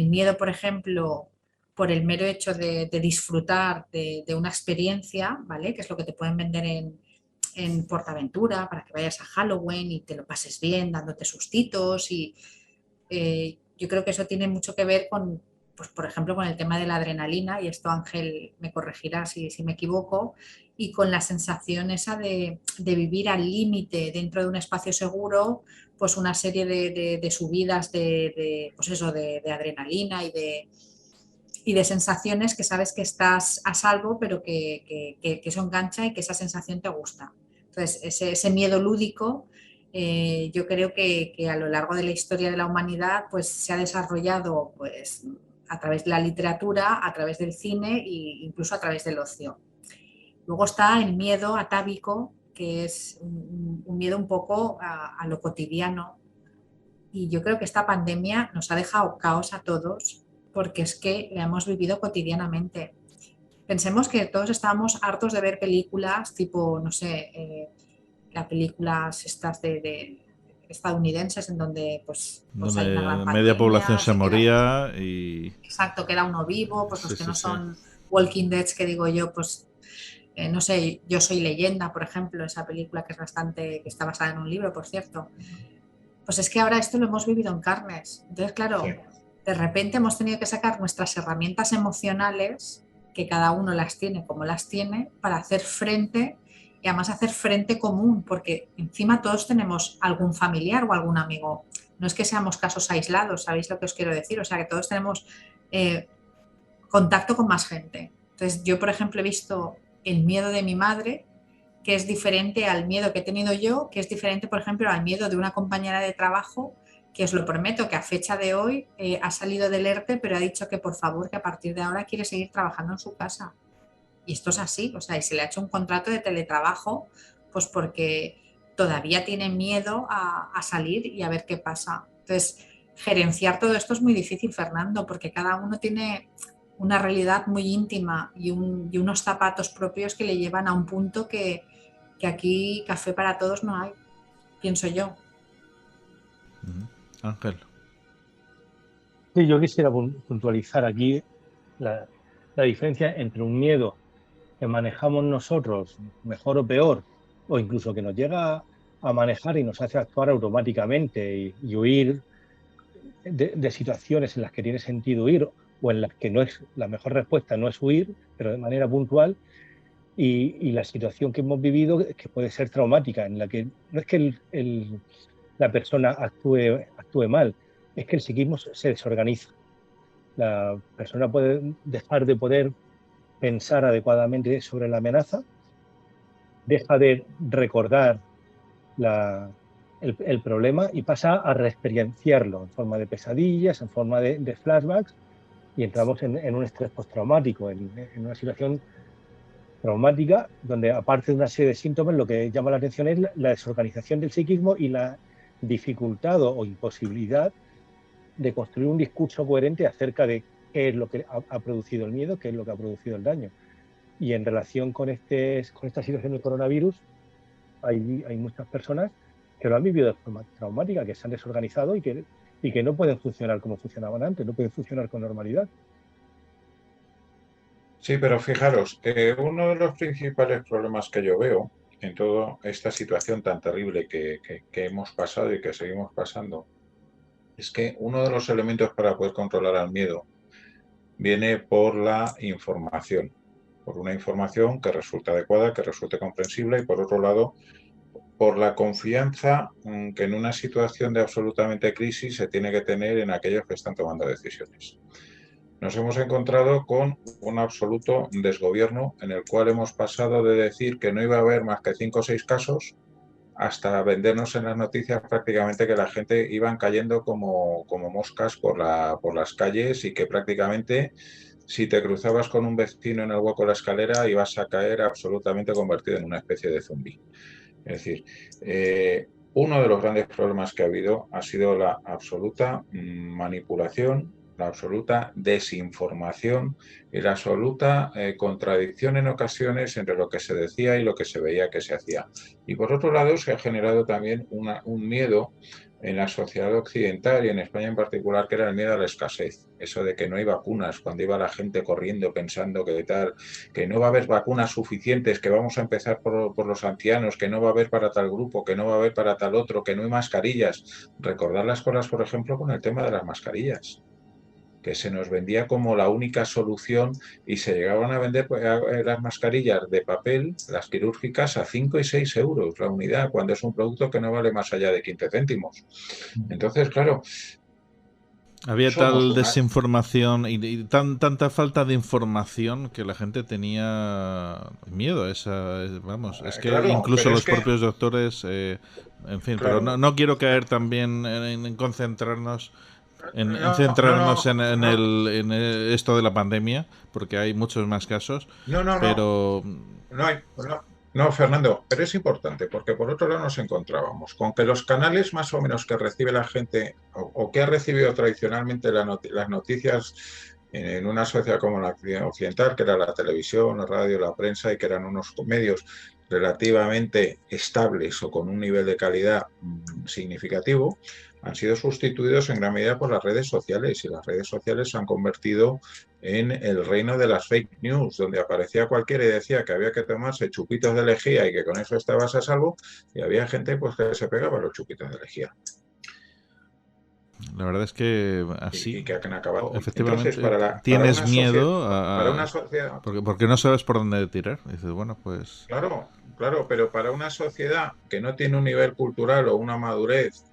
miedo, por ejemplo, por el mero hecho de disfrutar de una experiencia, ¿vale?, que es lo que te pueden vender en PortAventura, para que vayas a Halloween y te lo pases bien dándote sustitos. Y yo creo que eso tiene mucho que ver con, pues, por ejemplo, con el tema de la adrenalina, y esto Ángel me corregirá si me equivoco, y con la sensación esa de vivir al límite dentro de un espacio seguro, pues una serie de subidas pues eso, de adrenalina y y de sensaciones que sabes que estás a salvo, pero que eso engancha y que esa sensación te gusta. Entonces, ese miedo lúdico, yo creo que a lo largo de la historia de la humanidad pues, se ha desarrollado pues, a través de la literatura, a través del cine e incluso a través del ocio. Luego está el miedo atávico, que es un miedo un poco a lo cotidiano. Y yo creo que esta pandemia nos ha dejado caos a todos, porque es que la hemos vivido cotidianamente. Pensemos que todos estábamos hartos de ver películas tipo, no sé, las películas estas de estadounidenses en donde pues hay una gran donde media población se pandemia, moría y... Exacto, queda uno vivo, pues los Sí, que no sí, son Walking Dead, que digo yo, pues no sé, Yo soy leyenda, por ejemplo, esa película que está basada en un libro, por cierto. Pues es que ahora esto lo hemos vivido en carnes. Entonces, claro, Sí. de repente hemos tenido que sacar nuestras herramientas emocionales, que cada uno las tiene como las tiene, para hacer frente, y además hacer frente común, porque encima todos tenemos algún familiar o algún amigo. No es que seamos casos aislados, ¿sabéis lo que os quiero decir? O sea, que todos tenemos contacto con más gente. Entonces, yo, por ejemplo, he visto el miedo de mi madre, que es diferente al miedo que he tenido yo, que es diferente, por ejemplo, al miedo de una compañera de trabajo, que os lo prometo, que a fecha de hoy ha salido del ERTE, pero ha dicho que por favor, que a partir de ahora quiere seguir trabajando en su casa. Y esto es así, o sea, y se le ha hecho un contrato de teletrabajo, pues porque todavía tiene miedo a salir y a ver qué pasa. Entonces, gerenciar todo esto es muy difícil, Fernando, porque cada uno tiene una realidad muy íntima y unos zapatos propios que le llevan a un punto que aquí café para todos no hay, pienso yo. Ángel. Sí, yo quisiera puntualizar aquí la diferencia entre un miedo que manejamos nosotros, mejor o peor, o incluso que nos llega a manejar y nos hace actuar automáticamente y huir de situaciones en las que tiene sentido huir o en las que no es la mejor respuesta no es huir, pero de manera puntual, y la situación que hemos vivido que puede ser traumática, en la que no es que la persona actúe mal, es que el psiquismo se desorganiza. La persona puede dejar de poder pensar adecuadamente sobre la amenaza, deja de recordar el problema y pasa a reexperienciarlo en forma de pesadillas, en forma de flashbacks, y entramos en un estrés postraumático, en una situación traumática, donde aparte de una serie de síntomas, lo que llama la atención es la desorganización del psiquismo y la dificultad o imposibilidad de construir un discurso coherente acerca de qué es lo que ha producido el miedo, qué es lo que ha producido el daño. Y en relación con esta situación del coronavirus, hay muchas personas que lo han vivido de forma traumática, que se han desorganizado y que no pueden funcionar como funcionaban antes, no pueden funcionar con normalidad. Sí, pero fijaros, uno de los principales problemas que yo veo en toda esta situación tan terrible que hemos pasado y que seguimos pasando es que uno de los elementos para poder controlar al miedo viene por la información, por una información que resulte adecuada, que resulte comprensible y, por otro lado, por la confianza que en una situación de absolutamente crisis se tiene que tener en aquellos que están tomando decisiones. Nos hemos encontrado con un absoluto desgobierno en el cual hemos pasado de decir que no iba a haber más que 5 o 6 casos hasta vendernos en las noticias prácticamente que la gente iban cayendo como moscas por las calles y que prácticamente si te cruzabas con un vecino en el hueco de la escalera ibas a caer absolutamente convertido en una especie de zombi. Es decir, uno de los grandes problemas que ha habido ha sido la absoluta manipulación, la absoluta desinformación y la absoluta contradicción en ocasiones entre lo que se decía y lo que se veía que se hacía. Y por otro lado se ha generado también un miedo en la sociedad occidental y en España en particular, que era el miedo a la escasez. Eso de que no hay vacunas, cuando iba la gente corriendo pensando que no va a haber vacunas suficientes, que vamos a empezar por los ancianos, que no va a haber para tal grupo, que no va a haber para tal otro, que no hay mascarillas. Recordar las cosas, por ejemplo, con el tema de las mascarillas, que se nos vendía como la única solución y se llegaban a vender las mascarillas de papel, las quirúrgicas, a 5 y 6 euros la unidad, cuando es un producto que no vale más allá de 15 céntimos. Entonces, claro, Había somos tal una... desinformación y tanta falta de información que la gente tenía miedo. Vamos, es que Claro, incluso pero es los que, propios doctores, en fin, pero claro, no quiero caer también en concentrarnos, en no, centrarnos no, no, esto de la pandemia, porque hay muchos más casos, no, no, no, pero no hay, no, Fernando, pero es importante porque por otro lado nos encontrábamos con que los canales más o menos que recibe la gente o que ha recibido tradicionalmente las noticias en una sociedad como la occidental, que era la televisión, la radio, la prensa, y que eran unos medios relativamente estables o con un nivel de calidad significativo, han sido sustituidos en gran medida por las redes sociales, y las redes sociales se han convertido en el reino de las fake news, donde aparecía cualquiera y decía que había que tomarse chupitos de lejía y que con eso estabas a salvo, y había gente pues que se pegaba los chupitos de lejía. la verdad es que Y así, que han acabado. Entonces, efectivamente, para tienes una sociedad, miedo para una sociedad, porque no sabes por dónde tirar. Y dices, bueno, pues... claro, claro, pero para una sociedad que no tiene un nivel cultural o una madurez,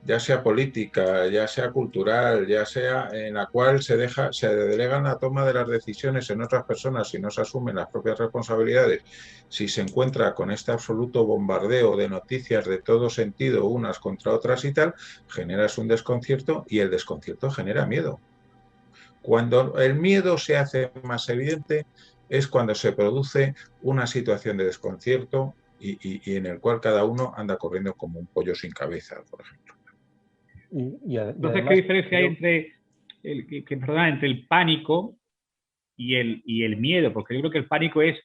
ya sea política, ya sea cultural, ya sea en la cual se delegan la toma de las decisiones en otras personas y no se asumen las propias responsabilidades, si se encuentra con este absoluto bombardeo de noticias de todo sentido, unas contra otras y tal, generas un desconcierto, y el desconcierto genera miedo. Cuando el miedo se hace más evidente es cuando se produce una situación de desconcierto y en el cual cada uno anda corriendo como un pollo sin cabeza, por ejemplo. Entonces, además, ¿qué diferencia hay entre entre el pánico y el miedo? Porque yo creo que el pánico es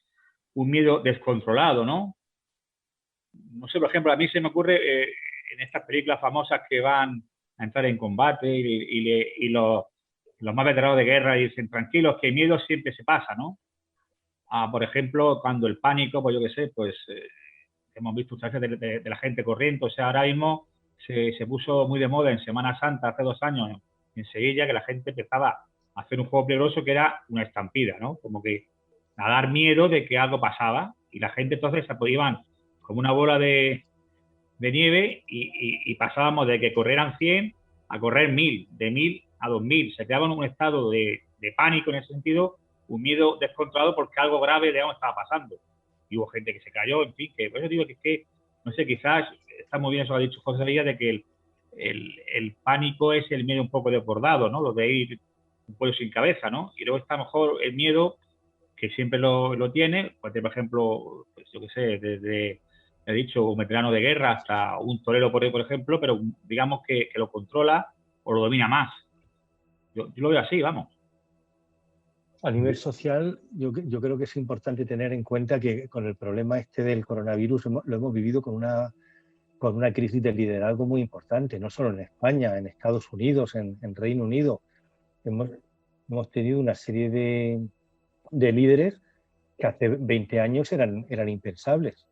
un miedo descontrolado, ¿no? No sé, por ejemplo, a mí se me ocurre en estas películas famosas que van a entrar en combate y los más veteranos de guerra dicen, tranquilos, que miedo siempre se pasa, ¿no? Por ejemplo, cuando el pánico, pues yo qué sé, pues hemos visto muchas veces de la gente corriendo. O sea, ahora mismo se puso muy de moda en Semana Santa, hace 2 años, en Sevilla, que la gente empezaba a hacer un juego peligroso que era una estampida, ¿no? Como que a dar miedo de que algo pasaba, y la gente entonces se iban como una bola de nieve y pasábamos de que corrieran 100 a correr 1000, de 1000 a 2000. Se creaba en un estado de pánico en ese sentido, un miedo descontrolado porque algo grave, digamos, estaba pasando. Y hubo gente que se cayó, en fin, que por eso digo que no sé, quizás está muy bien eso que ha dicho José María, de que el pánico es el miedo un poco desbordado, ¿no? Lo de ir un pollo sin cabeza, ¿no? Y luego está mejor el miedo, que siempre lo tiene, pues por ejemplo, pues yo qué sé, desde, he dicho, un veterano de guerra hasta un torero por ejemplo, pero digamos que lo controla o lo domina más. Yo lo veo así, vamos. A nivel social, yo creo que es importante tener en cuenta que con el problema este del coronavirus lo hemos vivido con una crisis de liderazgo muy importante, no solo en España, en Estados Unidos, en Reino Unido. Hemos tenido una serie de líderes que hace 20 años eran impensables.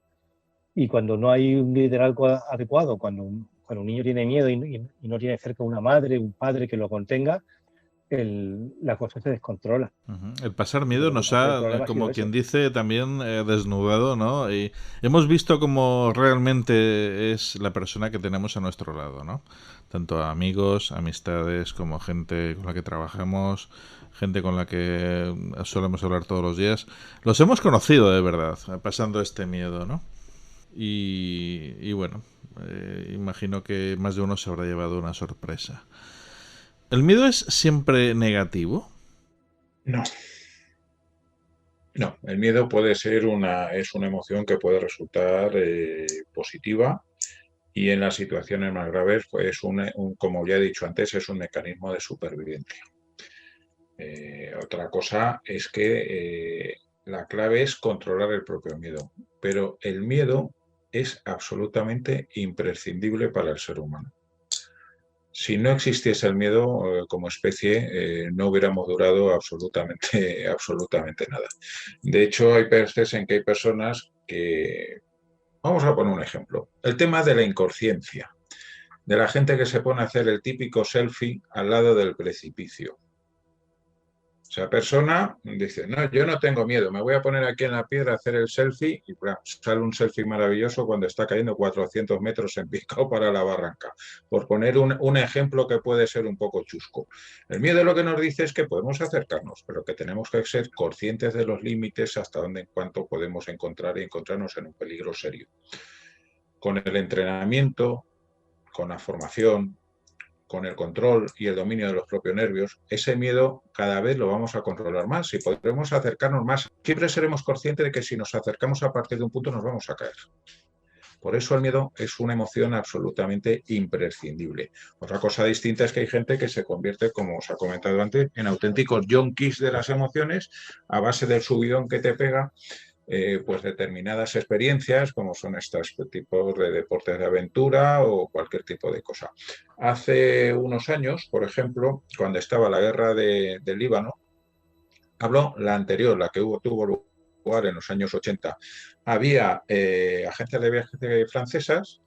Y cuando no hay un liderazgo adecuado, cuando un niño tiene miedo y no tiene cerca una madre, un padre que lo contenga, la cosa se descontrola. El pasar miedo nos ha, como quien dice, también desnudado, ¿no? Y hemos visto cómo realmente es la persona que tenemos a nuestro lado, ¿no? Tanto amigos, amistades, como gente con la que trabajamos, gente con la que solemos hablar todos los días. Los hemos conocido de verdad, pasando este miedo, ¿no? Y bueno, imagino que más de uno se habrá llevado una sorpresa. ¿El miedo es siempre negativo? No. No, el miedo puede ser es una emoción que puede resultar positiva, y en las situaciones más graves, pues como ya he dicho antes, es un mecanismo de supervivencia. Otra cosa es que la clave es controlar el propio miedo, pero el miedo es absolutamente imprescindible para el ser humano. Si no existiese el miedo como especie, no hubiéramos durado absolutamente nada. De hecho, hay veces en que hay personas que... Vamos a poner un ejemplo. El tema de la inconsciencia, de la gente que se pone a hacer el típico selfie al lado del precipicio. Esa persona dice, no, yo no tengo miedo, me voy a poner aquí en la piedra a hacer el selfie y sale un selfie maravilloso cuando está cayendo 400 metros en picado para la barranca. Por poner un ejemplo que puede ser un poco chusco. El miedo lo que nos dice es que podemos acercarnos, pero que tenemos que ser conscientes de los límites hasta dónde en cuanto podemos encontrar y encontrarnos en un peligro serio. Con el entrenamiento, con la formación, con el control y el dominio de los propios nervios, ese miedo cada vez lo vamos a controlar más y podremos acercarnos más. Siempre seremos conscientes de que si nos acercamos a partir de un punto nos vamos a caer. Por eso el miedo es una emoción absolutamente imprescindible. Otra cosa distinta es que hay gente que se convierte, como os ha comentado antes, en auténticos yonkis de las emociones a base del subidón que te pega. Pues determinadas experiencias, como son estos tipos de deportes de aventura o cualquier tipo de cosa. Hace unos años, por ejemplo, cuando estaba la guerra del Líbano, hablo la anterior, la que tuvo lugar en los años 80, había agencias de viajes francesas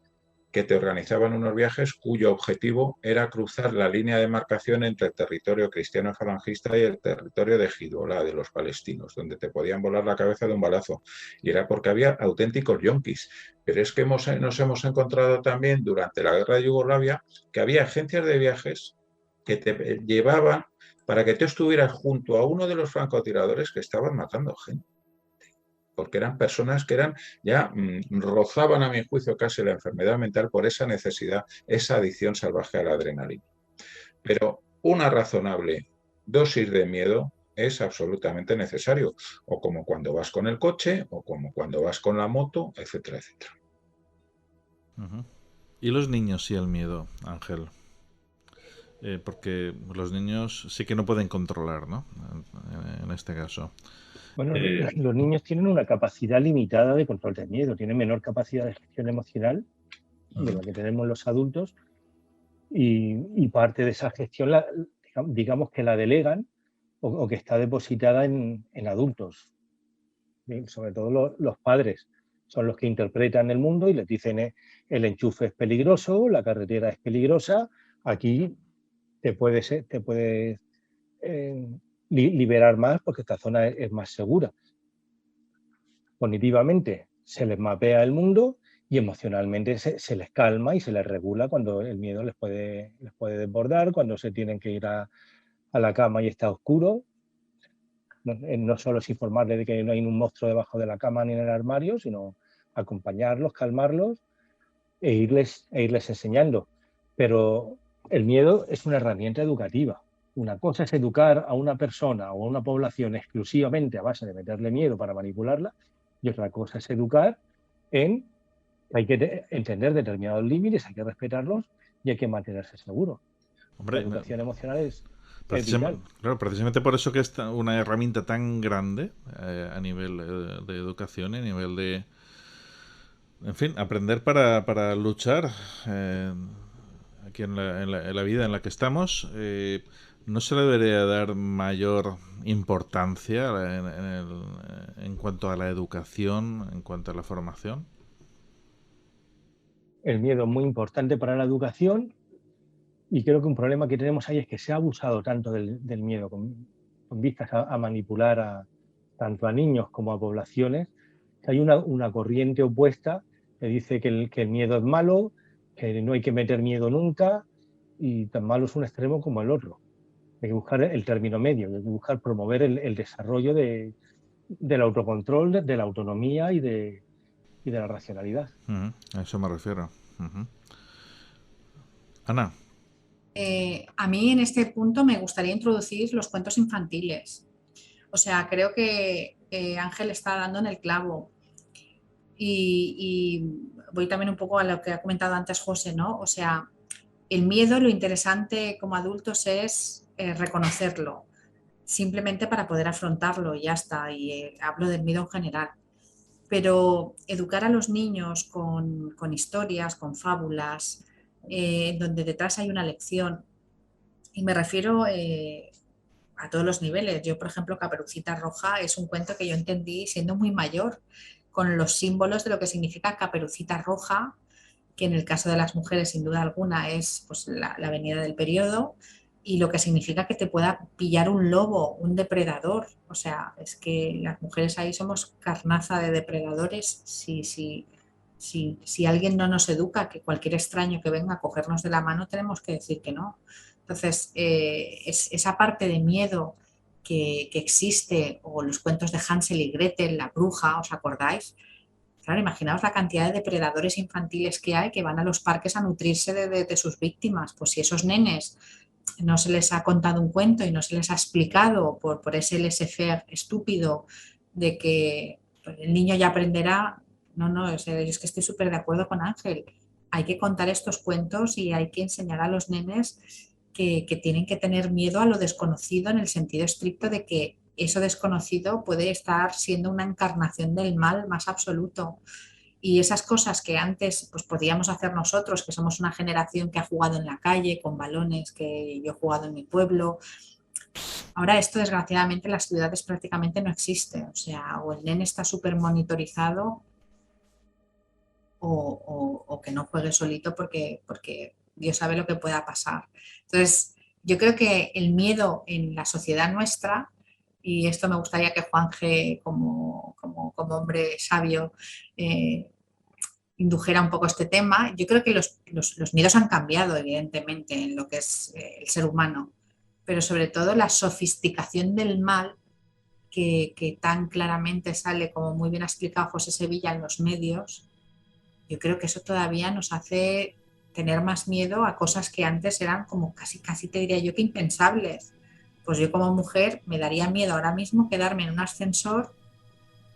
que te organizaban unos viajes cuyo objetivo era cruzar la línea de demarcación entre el territorio cristiano falangista y el territorio de Hezbollah, de los palestinos, donde te podían volar la cabeza de un balazo. Y era porque había auténticos yonkis. Pero es que nos hemos encontrado también durante la guerra de Yugoslavia que había agencias de viajes que te llevaban para que tú estuvieras junto a uno de los francotiradores que estaban matando gente. Porque eran personas que rozaban a mi juicio casi la enfermedad mental por esa necesidad, esa adicción salvaje a la adrenalina. Pero una razonable dosis de miedo es absolutamente necesario, o como cuando vas con el coche, o como cuando vas con la moto, etcétera, etcétera. ¿Y los niños y el miedo, Ángel? Porque los niños sí que no pueden controlar, ¿no? En este caso. Bueno, los niños tienen una capacidad limitada de control del miedo, tienen menor capacidad de gestión emocional de la que tenemos los adultos y parte de esa gestión, digamos que la delegan o que está depositada en adultos. Bien, sobre todo los padres son los que interpretan el mundo y les dicen el enchufe es peligroso, la carretera es peligrosa, aquí te puedes liberar más porque esta zona es más segura. Cognitivamente se les mapea el mundo y emocionalmente se les calma y se les regula cuando el miedo les puede desbordar, cuando se tienen que ir a la cama y está oscuro. No solo es informarles de que no hay un monstruo debajo de la cama ni en el armario, sino acompañarlos, calmarlos e irles enseñando. Pero el miedo es una herramienta educativa. Una cosa es educar a una persona o a una población exclusivamente a base de meterle miedo para manipularla, y otra cosa es educar en que hay que entender determinados límites, hay que respetarlos y hay que mantenerse seguro. Hombre, la educación emocional es vital. Claro, precisamente por eso que es una herramienta tan grande a nivel de educación, a nivel de, en fin, aprender para luchar aquí en la vida en la que estamos. ¿No se le debería dar mayor importancia en cuanto a la educación, en cuanto a la formación? El miedo es muy importante para la educación y creo que un problema que tenemos ahí es que se ha abusado tanto del miedo con vistas a manipular tanto a niños como a poblaciones, que hay una corriente opuesta que dice que el miedo es malo, que no hay que meter miedo nunca y tan malo es un extremo como el otro. Hay que buscar el término medio, hay que buscar promover el desarrollo del autocontrol, de la autonomía y de la racionalidad. A eso me refiero. Ana. A mí en este punto me gustaría introducir los cuentos infantiles. O sea, creo que Ángel está dando en el clavo. Y voy también un poco a lo que ha comentado antes José, ¿no? O sea, el miedo, lo interesante como adultos es reconocerlo, simplemente para poder afrontarlo y ya está. Y hablo del miedo en general. Pero educar a los niños con historias, con fábulas, donde detrás hay una lección, y me refiero a todos los niveles. Yo, por ejemplo, Caperucita Roja es un cuento que yo entendí siendo muy mayor, con los símbolos de lo que significa Caperucita Roja, que en el caso de las mujeres, sin duda alguna, es pues, la venida del periodo, y lo que significa que te pueda pillar un lobo, un depredador. O sea, es que las mujeres ahí somos carnaza de depredadores si alguien no nos educa, que cualquier extraño que venga a cogernos de la mano tenemos que decir que no. Entonces, esa parte de miedo que existe, o los cuentos de Hansel y Gretel, la bruja, ¿os acordáis? Claro, imaginaos la cantidad de depredadores infantiles que hay que van a los parques a nutrirse de sus víctimas. Pues si esos nenes no se les ha contado un cuento y no se les ha explicado por ese laissez-faire estúpido de que pues, el niño ya aprenderá. No, es que estoy súper de acuerdo con Ángel. Hay que contar estos cuentos y hay que enseñar a los nenes que tienen que tener miedo a lo desconocido, en el sentido estricto de que eso desconocido puede estar siendo una encarnación del mal más absoluto. Y esas cosas que antes pues, podíamos hacer nosotros, que somos una generación que ha jugado en la calle con balones, que yo he jugado en mi pueblo, ahora esto desgraciadamente en las ciudades prácticamente no existe. O sea, o el nene está súper monitorizado o que no juegue solito porque Dios sabe lo que pueda pasar. Entonces, yo creo que el miedo en la sociedad nuestra, y esto me gustaría que Juanje, como hombre sabio, indujera un poco este tema. Yo creo que los miedos han cambiado, evidentemente, en lo que es el ser humano, pero sobre todo la sofisticación del mal que tan claramente sale, como muy bien ha explicado José Sevilla, en los medios. Yo creo que eso todavía nos hace tener más miedo a cosas que antes eran como casi te diría yo que impensables. Pues yo como mujer me daría miedo ahora mismo quedarme en un ascensor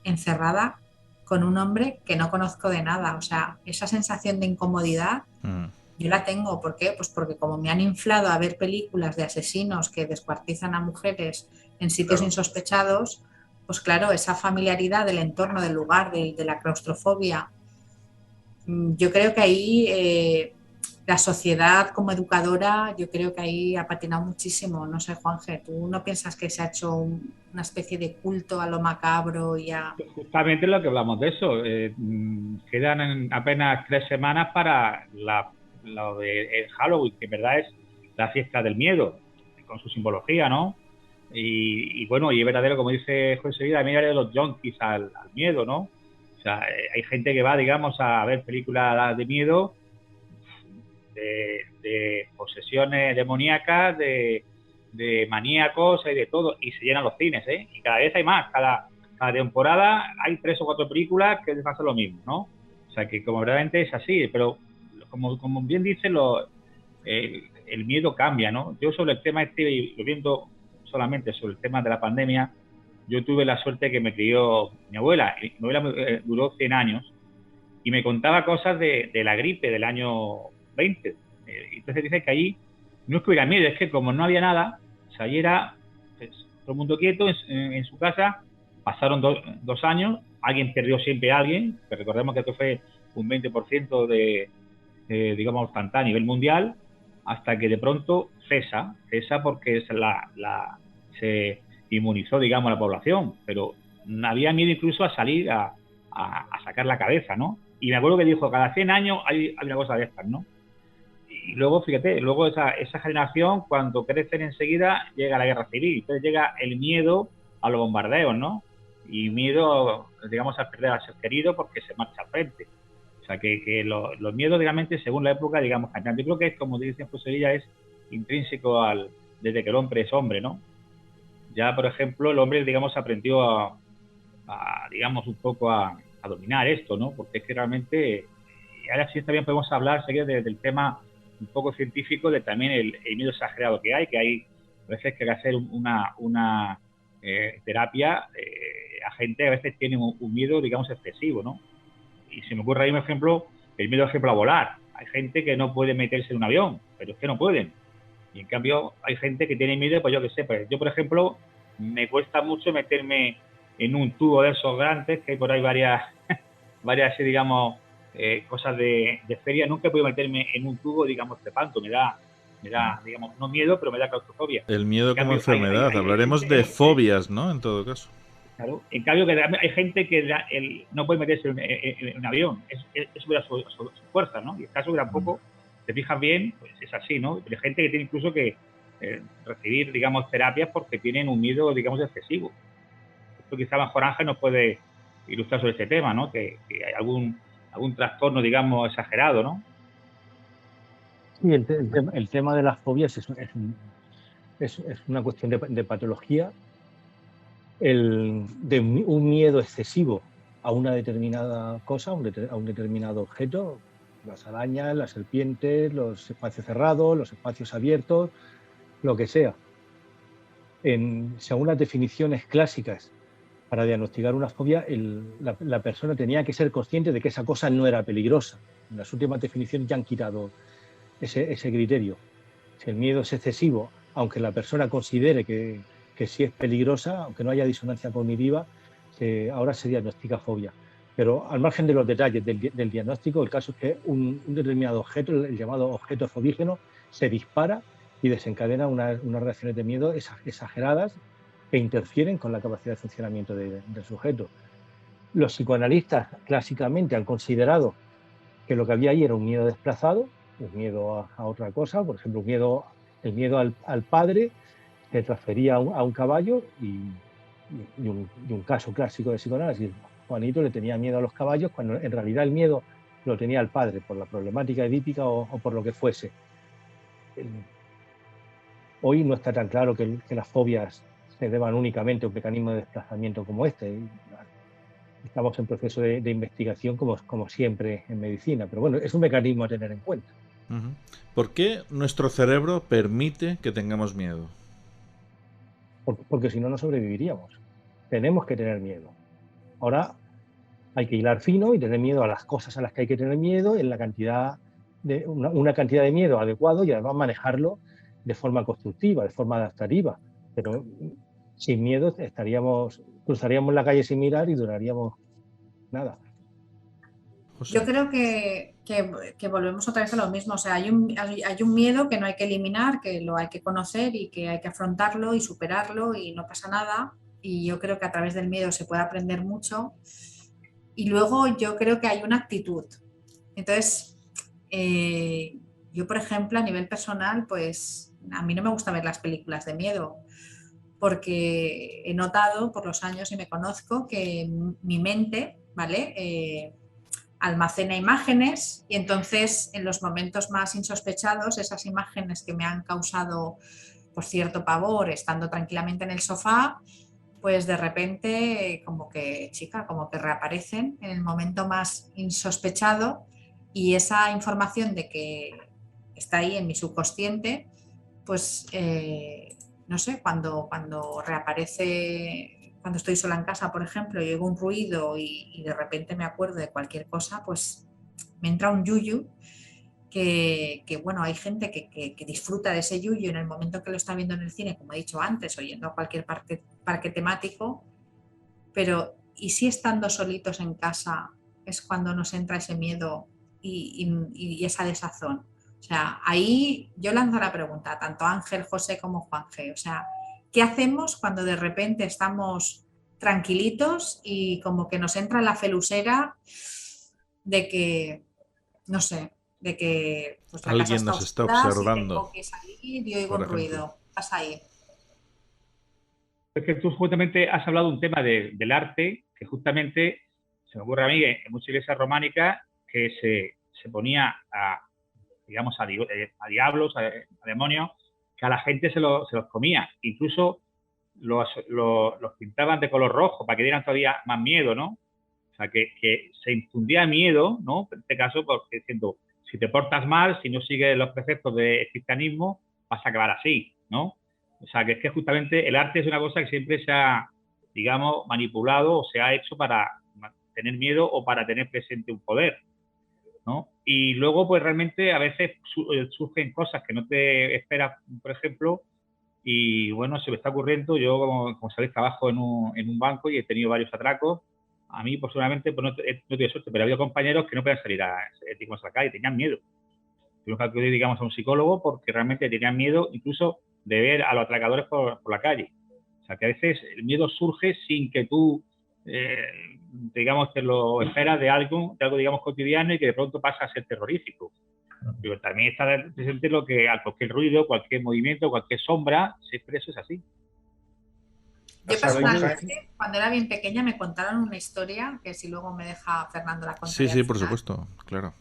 encerrada con un hombre que no conozco de nada. O sea, esa sensación de incomodidad yo la tengo. ¿Por qué? Pues porque como me han inflado a ver películas de asesinos que descuartizan a mujeres en sitios insospechados, pues claro, esa familiaridad del entorno, del lugar, de la claustrofobia. Yo creo que ahí la sociedad como educadora, yo creo que ahí ha patinado muchísimo. No sé, Juanje, ¿tú no piensas que se ha hecho una especie de culto a lo macabro y a...? Justamente lo que hablamos de eso. Quedan apenas 3 semanas para lo de Halloween, que en verdad es la fiesta del miedo, con su simbología, ¿no? Y bueno, y es verdadero, como dice José Vida, a mí de los junkies al miedo, ¿no? O sea, hay gente que va, digamos, a ver películas de miedo, de posesiones demoníacas, de maníacos y de todo, y se llenan los cines, ¿eh? Y cada vez hay más, cada temporada hay 3 o 4 películas que hacen lo mismo, ¿no? O sea, que como verdaderamente es así, pero como bien dice, el miedo cambia, ¿no? Yo sobre el tema y lo viendo solamente sobre el tema de la pandemia, yo tuve la suerte que me crió mi abuela. Mi abuela duró 100 años y me contaba cosas de la gripe del año 20. Entonces dice que allí no es que hubiera miedo, es que como no había nada, o sea, allí era pues, todo el mundo quieto en su casa. Pasaron 2 años, alguien perdió siempre a alguien, que recordemos que esto fue un 20% digamos, a nivel mundial, hasta que de pronto cesa porque se inmunizó, digamos, la población, pero había miedo incluso a salir a sacar la cabeza, ¿no? Y me acuerdo que dijo, cada 100 años hay una cosa de estas, ¿no? Y luego, fíjate, esa generación, cuando crecen enseguida, llega la guerra civil, entonces llega el miedo a los bombardeos, ¿no? Y miedo, digamos, a perder a ser querido porque se marcha al frente. O sea, que los miedos, realmente, según la época, digamos, cambian. Yo creo que es, como dice José Villa, es intrínseco desde que el hombre es hombre, ¿no? Ya, por ejemplo, el hombre, digamos, aprendió digamos, un poco a dominar esto, ¿no? Porque es que realmente, y ahora sí también podemos hablar del tema un poco científico, de también el miedo exagerado que hay a veces que hacer una terapia a gente a veces tiene un miedo, digamos, excesivo, ¿no? Y se me ocurre ahí un ejemplo, el miedo, ejemplo, a volar. Hay gente que no puede meterse en un avión, pero es que no pueden. Y en cambio hay gente que tiene miedo, pues yo qué sé, pues yo, por ejemplo, me cuesta mucho meterme en un tubo de esos grandes, que hay por ahí varias digamos, cosas de feria. Nunca he podido meterme en un tubo, digamos, trepando. Me da, digamos, no miedo, pero me da claustrofobia. El miedo como enfermedad. Hablaremos de fobias, ¿no? En todo caso. Claro. En cambio, que hay gente que no puede meterse en un avión. Es sobre su fuerza, ¿no? Y el caso que tampoco, te fijas bien, pues es así, ¿no? Hay gente que tiene incluso que recibir, digamos, terapias porque tienen un miedo, digamos, excesivo. Esto quizá mejor Ángel nos puede ilustrar sobre este tema, ¿no? Que hay algún trastorno, digamos, exagerado, ¿no? Sí, el tema de las fobias es una cuestión de patología, de un miedo excesivo a una determinada cosa, a un determinado objeto, las arañas, las serpientes, los espacios cerrados, los espacios abiertos, lo que sea. Según las definiciones clásicas, para diagnosticar una fobia, la persona tenía que ser consciente de que esa cosa no era peligrosa. En las últimas definiciones ya han quitado ese criterio. Si el miedo es excesivo, aunque la persona considere que sí es peligrosa, aunque no haya disonancia cognitiva, ahora se diagnostica fobia. Pero al margen de los detalles del diagnóstico, el caso es que un determinado objeto, el llamado objeto fobígeno, se dispara y desencadena unas reacciones de miedo exageradas que interfieren con la capacidad de funcionamiento del sujeto. Los psicoanalistas clásicamente han considerado que lo que había ahí era un miedo desplazado, un miedo a otra cosa, por ejemplo, el miedo al padre que transfería a un caballo y un caso clásico de psicoanálisis. Juanito le tenía miedo a los caballos cuando en realidad el miedo lo tenía el padre por la problemática edípica o por lo que fuese. Hoy no está tan claro que las fobias se deban únicamente a un mecanismo de desplazamiento como este. Estamos en proceso de investigación como siempre en medicina, pero bueno, es un mecanismo a tener en cuenta. ¿Por qué nuestro cerebro permite que tengamos miedo? Porque si no, no sobreviviríamos. Tenemos que tener miedo. Ahora hay que hilar fino y tener miedo a las cosas a las que hay que tener miedo en la cantidad una cantidad de miedo adecuado y además manejarlo de forma constructiva, de forma adaptativa. Pero sin miedo cruzaríamos la calle sin mirar y duraríamos nada. Yo creo que volvemos otra vez a lo mismo. O sea, hay un miedo que no hay que eliminar, que lo hay que conocer y que hay que afrontarlo y superarlo y no pasa nada. Y yo creo que a través del miedo se puede aprender mucho. Y luego yo creo que hay una actitud. Entonces, yo, por ejemplo, a nivel personal, pues a mí no me gusta ver las películas de miedo porque he notado por los años y me conozco que mi mente, ¿vale? Almacena imágenes y entonces en los momentos más insospechados esas imágenes que me han causado por cierto pavor estando tranquilamente en el sofá, pues de repente como que reaparecen en el momento más insospechado y esa información de que está ahí en mi subconsciente, pues no sé, cuando reaparece, cuando estoy sola en casa, por ejemplo, y oigo un ruido y de repente me acuerdo de cualquier cosa, pues me entra un yuyu que bueno, hay gente que disfruta de ese yuyu en el momento que lo está viendo en el cine, como he dicho antes, o yendo a cualquier parque temático, pero ¿y si estando solitos en casa es cuando nos entra ese miedo y esa desazón? O sea, ahí yo lanzo la pregunta, tanto Ángel, José como Juan G. O sea, ¿qué hacemos cuando de repente estamos tranquilitos y como que nos entra la felusera de que, no sé, de que pues, la alguien casa nos está oscura, observando? Tengo que salir y oigo un ruido. Pasa ahí. Es que tú justamente has hablado de un tema del arte que justamente se me ocurre a mí en muchas iglesias románicas que se ponía a diablos, a demonios, que a la gente se los comía. Incluso los pintaban de color rojo para que dieran todavía más miedo, ¿no? O sea, que se infundía miedo, ¿no? En este caso, porque diciendo, si te portas mal, si no sigues los preceptos del cristianismo, vas a acabar así, ¿no? O sea, que es que justamente el arte es una cosa que siempre se ha, digamos, manipulado o se ha hecho para tener miedo o para tener presente un poder, ¿no? Y luego, pues realmente a veces surgen cosas que no te esperas, por ejemplo, y bueno, se me está ocurriendo, yo como sabéis trabajo en un banco y he tenido varios atracos. A mí personalmente pues no tuve suerte, pero había compañeros que no podían salir a la calle, tenían miedo. Tuvimos que acudir, digamos, a un psicólogo porque realmente tenían miedo incluso de ver a los atracadores por la calle. O sea, que a veces el miedo surge sin que tú, digamos, te lo esperas de algo, digamos, cotidiano y que de pronto pasa a ser terrorífico. Pero también está presente lo que a cualquier ruido, cualquier movimiento, cualquier sombra, siempre eso es así. Yo personalmente, cuando era bien pequeña, me contaron una historia, que si luego me deja Fernando la contaré Sí, al por final, supuesto, claro.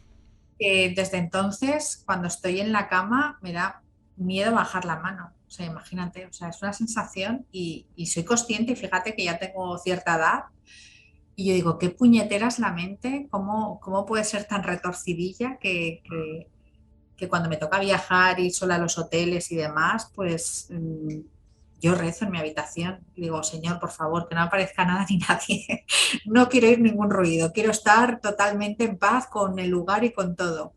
que desde entonces, cuando estoy en la cama, me da miedo bajar la mano. O sea, imagínate, o sea, es una sensación y soy consciente, y fíjate que ya tengo cierta edad, y yo digo, qué puñetera es la mente, cómo puede ser tan retorcidilla que cuando me toca viajar y sola a los hoteles y demás, pues yo rezo en mi habitación y digo, Señor, por favor, que no aparezca nada ni nadie. No quiero oír ningún ruido, quiero estar totalmente en paz con el lugar y con todo.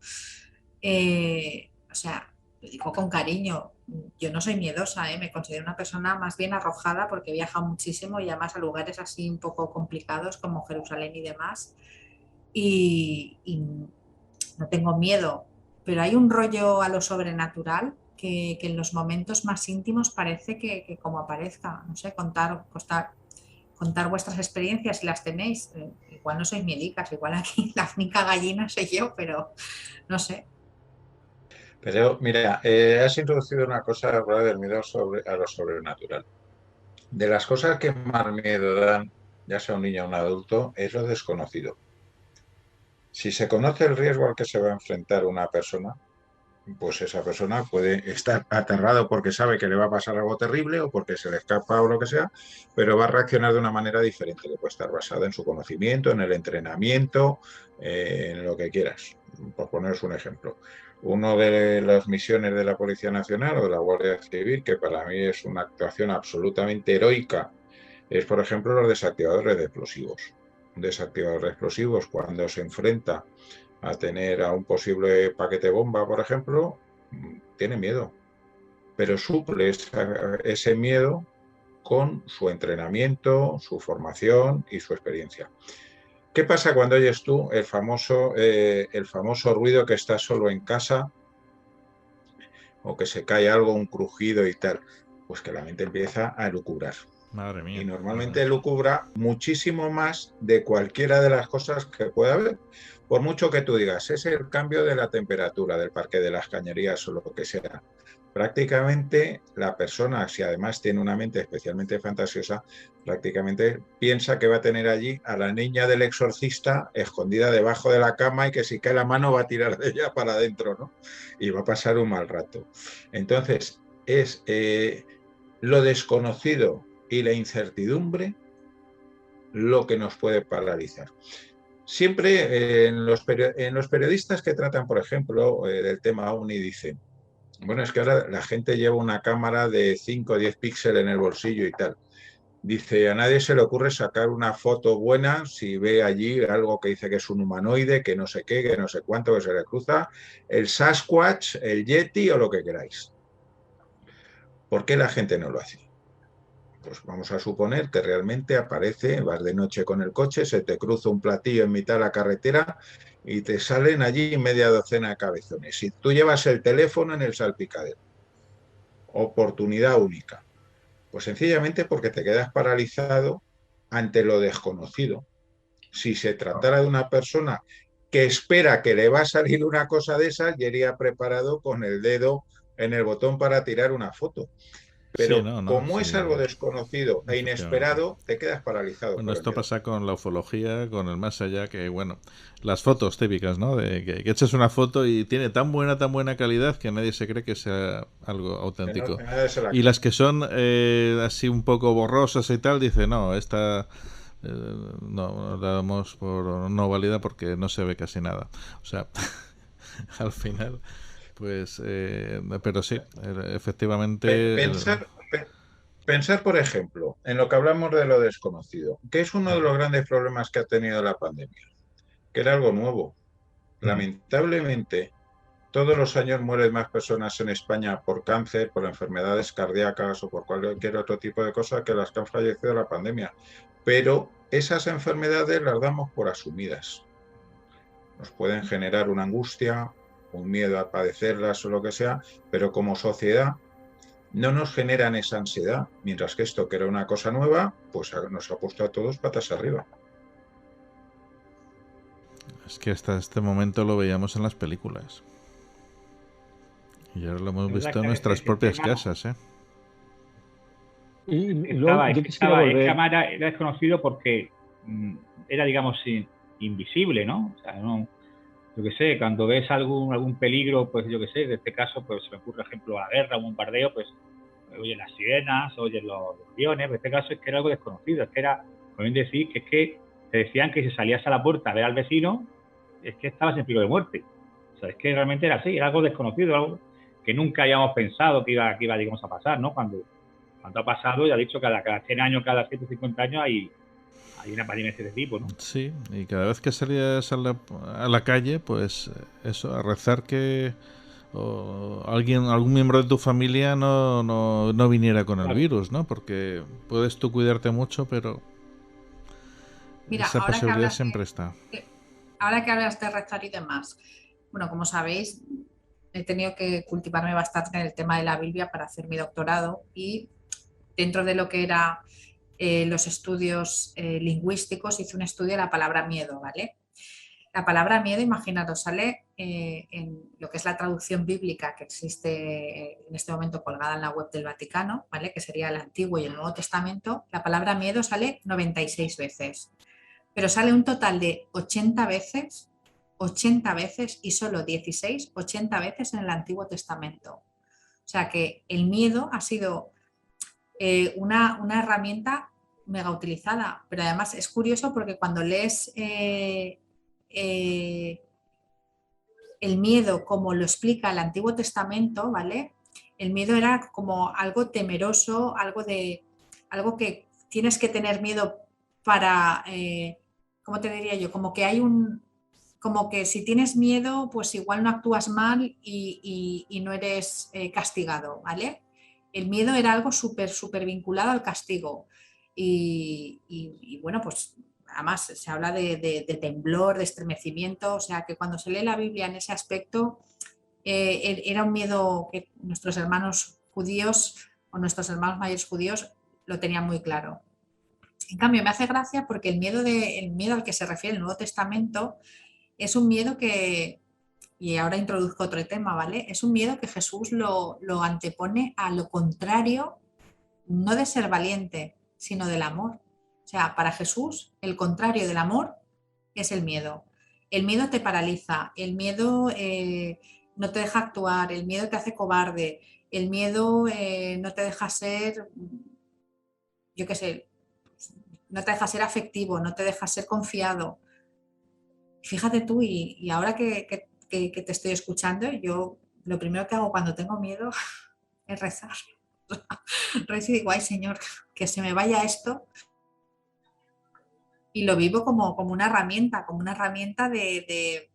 O sea, lo digo con cariño, yo no soy miedosa, me considero una persona más bien arrojada porque he viajado muchísimo y además a lugares así un poco complicados como Jerusalén y demás. Y no tengo miedo, pero hay un rollo a lo sobrenatural que en los momentos más íntimos parece que como aparezca, no sé, contar vuestras experiencias si las tenéis. Igual no sois miedicas, igual aquí la única gallina soy yo, pero no sé. Pero mira, has introducido una cosa, hablar del miedo a lo sobrenatural. De las cosas que más miedo dan, ya sea un niño o un adulto, es lo desconocido. Si se conoce el riesgo al que se va a enfrentar una persona, pues esa persona puede estar aterrado porque sabe que le va a pasar algo terrible o porque se le escapa o lo que sea, pero va a reaccionar de una manera diferente, que puede estar basada en su conocimiento, en el entrenamiento, en lo que quieras. Por poneros un ejemplo. Una de las misiones de la Policía Nacional o de la Guardia Civil, que para mí es una actuación absolutamente heroica, es, por ejemplo, los desactivadores de explosivos. Un desactivador de explosivos, cuando se enfrenta a tener a un posible paquete bomba, por ejemplo, tiene miedo, pero suple ese miedo con su entrenamiento, su formación y su experiencia. ¿Qué pasa cuando oyes tú el famoso ruido que estás solo en casa o que se cae algo, un crujido y tal? Pues que la mente empieza a elucubrar. Madre mía. Y normalmente lucubra muchísimo más de cualquiera de las cosas que pueda haber. Por mucho que tú digas, es el cambio de la temperatura del Parque de las Cañerías o lo que sea. Prácticamente la persona, si además tiene una mente especialmente fantasiosa, prácticamente piensa que va a tener allí a la niña del exorcista escondida debajo de la cama y que si cae la mano va a tirar de ella para adentro, ¿no? Y va a pasar un mal rato. Entonces, es lo desconocido y la incertidumbre lo que nos puede paralizar. Siempre en los periodistas que tratan, por ejemplo, del tema OVNI dicen, bueno, es que ahora la gente lleva una cámara de 5 o 10 píxeles en el bolsillo y tal. Dice, a nadie se le ocurre sacar una foto buena si ve allí algo que dice que es un humanoide, que no sé qué, que no sé cuánto, que se le cruza, el Sasquatch, el Yeti o lo que queráis. ¿Por qué la gente no lo hace? Pues vamos a suponer que realmente aparece, vas de noche con el coche, se te cruza un platillo en mitad de la carretera y te salen allí media docena de cabezones. Si tú llevas el teléfono en el salpicadero, oportunidad única. Pues sencillamente porque te quedas paralizado ante lo desconocido. Si se tratara de una persona que espera que le va a salir una cosa de esas, ya iría preparado con el dedo en el botón para tirar una foto. Pero sí, como sí, es algo desconocido e inesperado, te quedas paralizado. Bueno, esto pasa con la ufología, con el más allá, que bueno, las fotos típicas, ¿no? De que echas una foto y tiene tan buena calidad que nadie se cree que sea algo auténtico. Y las que son así un poco borrosas y tal, dice, no, esta no la damos por no válida porque no se ve casi nada. O sea, al final... Pues, pero sí, efectivamente... Pensar, por ejemplo, en lo que hablamos de lo desconocido, que es uno de los grandes problemas que ha tenido la pandemia, que era algo nuevo. Lamentablemente, todos los años mueren más personas en España por cáncer, por enfermedades cardíacas o por cualquier otro tipo de cosa que las que han fallecido de la pandemia. Pero esas enfermedades las damos por asumidas. Nos pueden generar una angustia, un miedo a padecerlas o lo que sea, pero como sociedad no nos generan esa ansiedad, mientras que esto, que era una cosa nueva, pues nos ha puesto a todos patas arriba. Es que hasta este momento lo veíamos en las películas. Y ahora lo hemos Es verdad visto en que nuestras el propias tema casas, ¿eh? Y luego yo quisiera el volver. esquema era desconocido porque era, digamos, invisible, ¿no? O sea, no, yo qué sé, cuando ves algún peligro, pues yo qué sé, en este caso, pues se me ocurre, por ejemplo, la guerra, un bombardeo, pues oyen las sirenas, oyen los aviones, pero en este caso es que era algo desconocido, es que era, como bien decir, que es que te decían que si salías a la puerta a ver al vecino, es que estabas en peligro de muerte. O sea, es que realmente era así, era algo desconocido, algo que nunca habíamos pensado que iba digamos, a pasar, ¿no? Cuando ha pasado, ya he dicho, cada 100 años, cada 150 años hay una pandemia de este tipo, ¿no? Sí, y cada vez que salías a la calle, pues eso, a rezar que algún miembro de tu familia no viniera con el virus, ¿no? Porque puedes tú cuidarte mucho, pero Mira, esa posibilidad siempre está. Ahora que hablas de rezar y demás, bueno, como sabéis, he tenido que cultivarme bastante en el tema de la Biblia para hacer mi doctorado y dentro de lo que era los estudios lingüísticos hice un estudio de la palabra miedo, ¿vale? La palabra miedo, imaginaros, sale en lo que es la traducción bíblica que existe en este momento colgada en la web del Vaticano, ¿vale? Que sería el Antiguo y el Nuevo Testamento. La palabra miedo sale 96 veces, pero sale un total de 80 veces y solo 16, 80 veces en el Antiguo Testamento. O sea que el miedo ha sido una herramienta mega utilizada, pero además es curioso porque cuando lees el miedo como lo explica el Antiguo Testamento, ¿vale? El miedo era como algo temeroso, algo que tienes que tener miedo para, ¿cómo te diría yo? Como que si tienes miedo, pues igual no actúas mal y no eres castigado, ¿vale? El miedo era algo súper vinculado al castigo. Y bueno, pues además se habla de temblor, de estremecimiento, o sea que cuando se lee la Biblia en ese aspecto, era un miedo que nuestros hermanos judíos o nuestros hermanos mayores judíos lo tenían muy claro. En cambio, me hace gracia porque el miedo al que se refiere el Nuevo Testamento es un miedo que, y ahora introduzco otro tema, ¿vale? Es un miedo que Jesús lo antepone a lo contrario, no de ser valiente, sino del amor. O sea, para Jesús, el contrario del amor es el miedo. El miedo te paraliza, el miedo no te deja actuar, el miedo te hace cobarde, el miedo no te deja ser, yo qué sé, no te deja ser afectivo, no te deja ser confiado. Fíjate tú, y ahora que te estoy escuchando, yo lo primero que hago cuando tengo miedo es rezar. Rezo y digo, ay Señor, que se me vaya esto. Y lo vivo como una herramienta de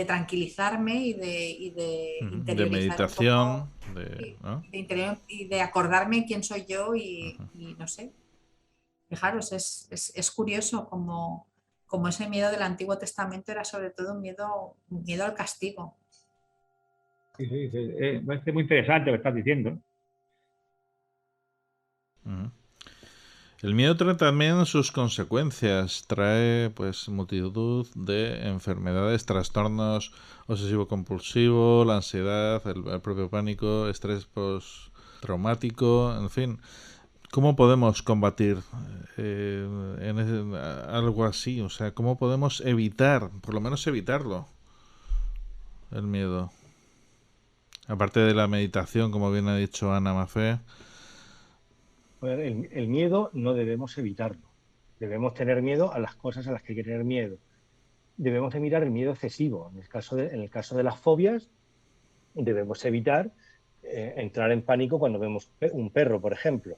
tranquilizarme y de interiorizar de meditación, un poco, y de acordarme quién soy yo y no sé. Fijaros, es curioso como ese miedo del Antiguo Testamento era sobre todo un miedo al castigo. Sí, me parece muy interesante lo que estás diciendo. El miedo trae también sus consecuencias, trae pues multitud de enfermedades, trastornos obsesivo-compulsivo, la ansiedad, el propio pánico, estrés postraumático, en fin. ¿Cómo podemos combatir algo así? O sea, ¿cómo podemos evitar, por lo menos evitarlo, el miedo? Aparte de la meditación, como bien ha dicho Ana Mafé. El miedo no debemos evitarlo. Debemos tener miedo a las cosas a las que hay que tener miedo. Debemos evitar el miedo excesivo. En el caso de las fobias, debemos evitar entrar en pánico cuando vemos un perro, por ejemplo.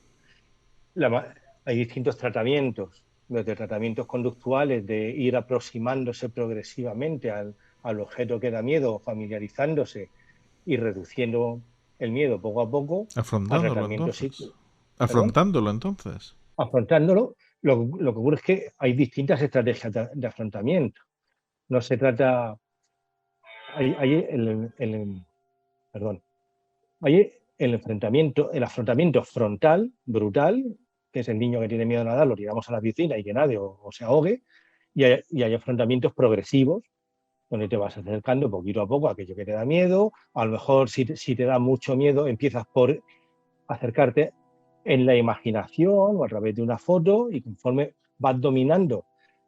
Hay distintos tratamientos, desde tratamientos conductuales, de ir aproximándose progresivamente al objeto que da miedo, familiarizándose y reduciendo el miedo poco a poco. Afrontándolo entonces. Afrontándolo, lo que ocurre es que hay distintas estrategias de afrontamiento. No se trata... Hay el afrontamiento frontal, brutal, que es el niño que tiene miedo a nadar, lo tiramos a la piscina y que nade o se ahogue, y hay afrontamientos progresivos, donde te vas acercando poquito a poco a aquello que te da miedo. A lo mejor si te da mucho miedo, empiezas por acercarte en la imaginación o a través de una foto, y conforme vas dominando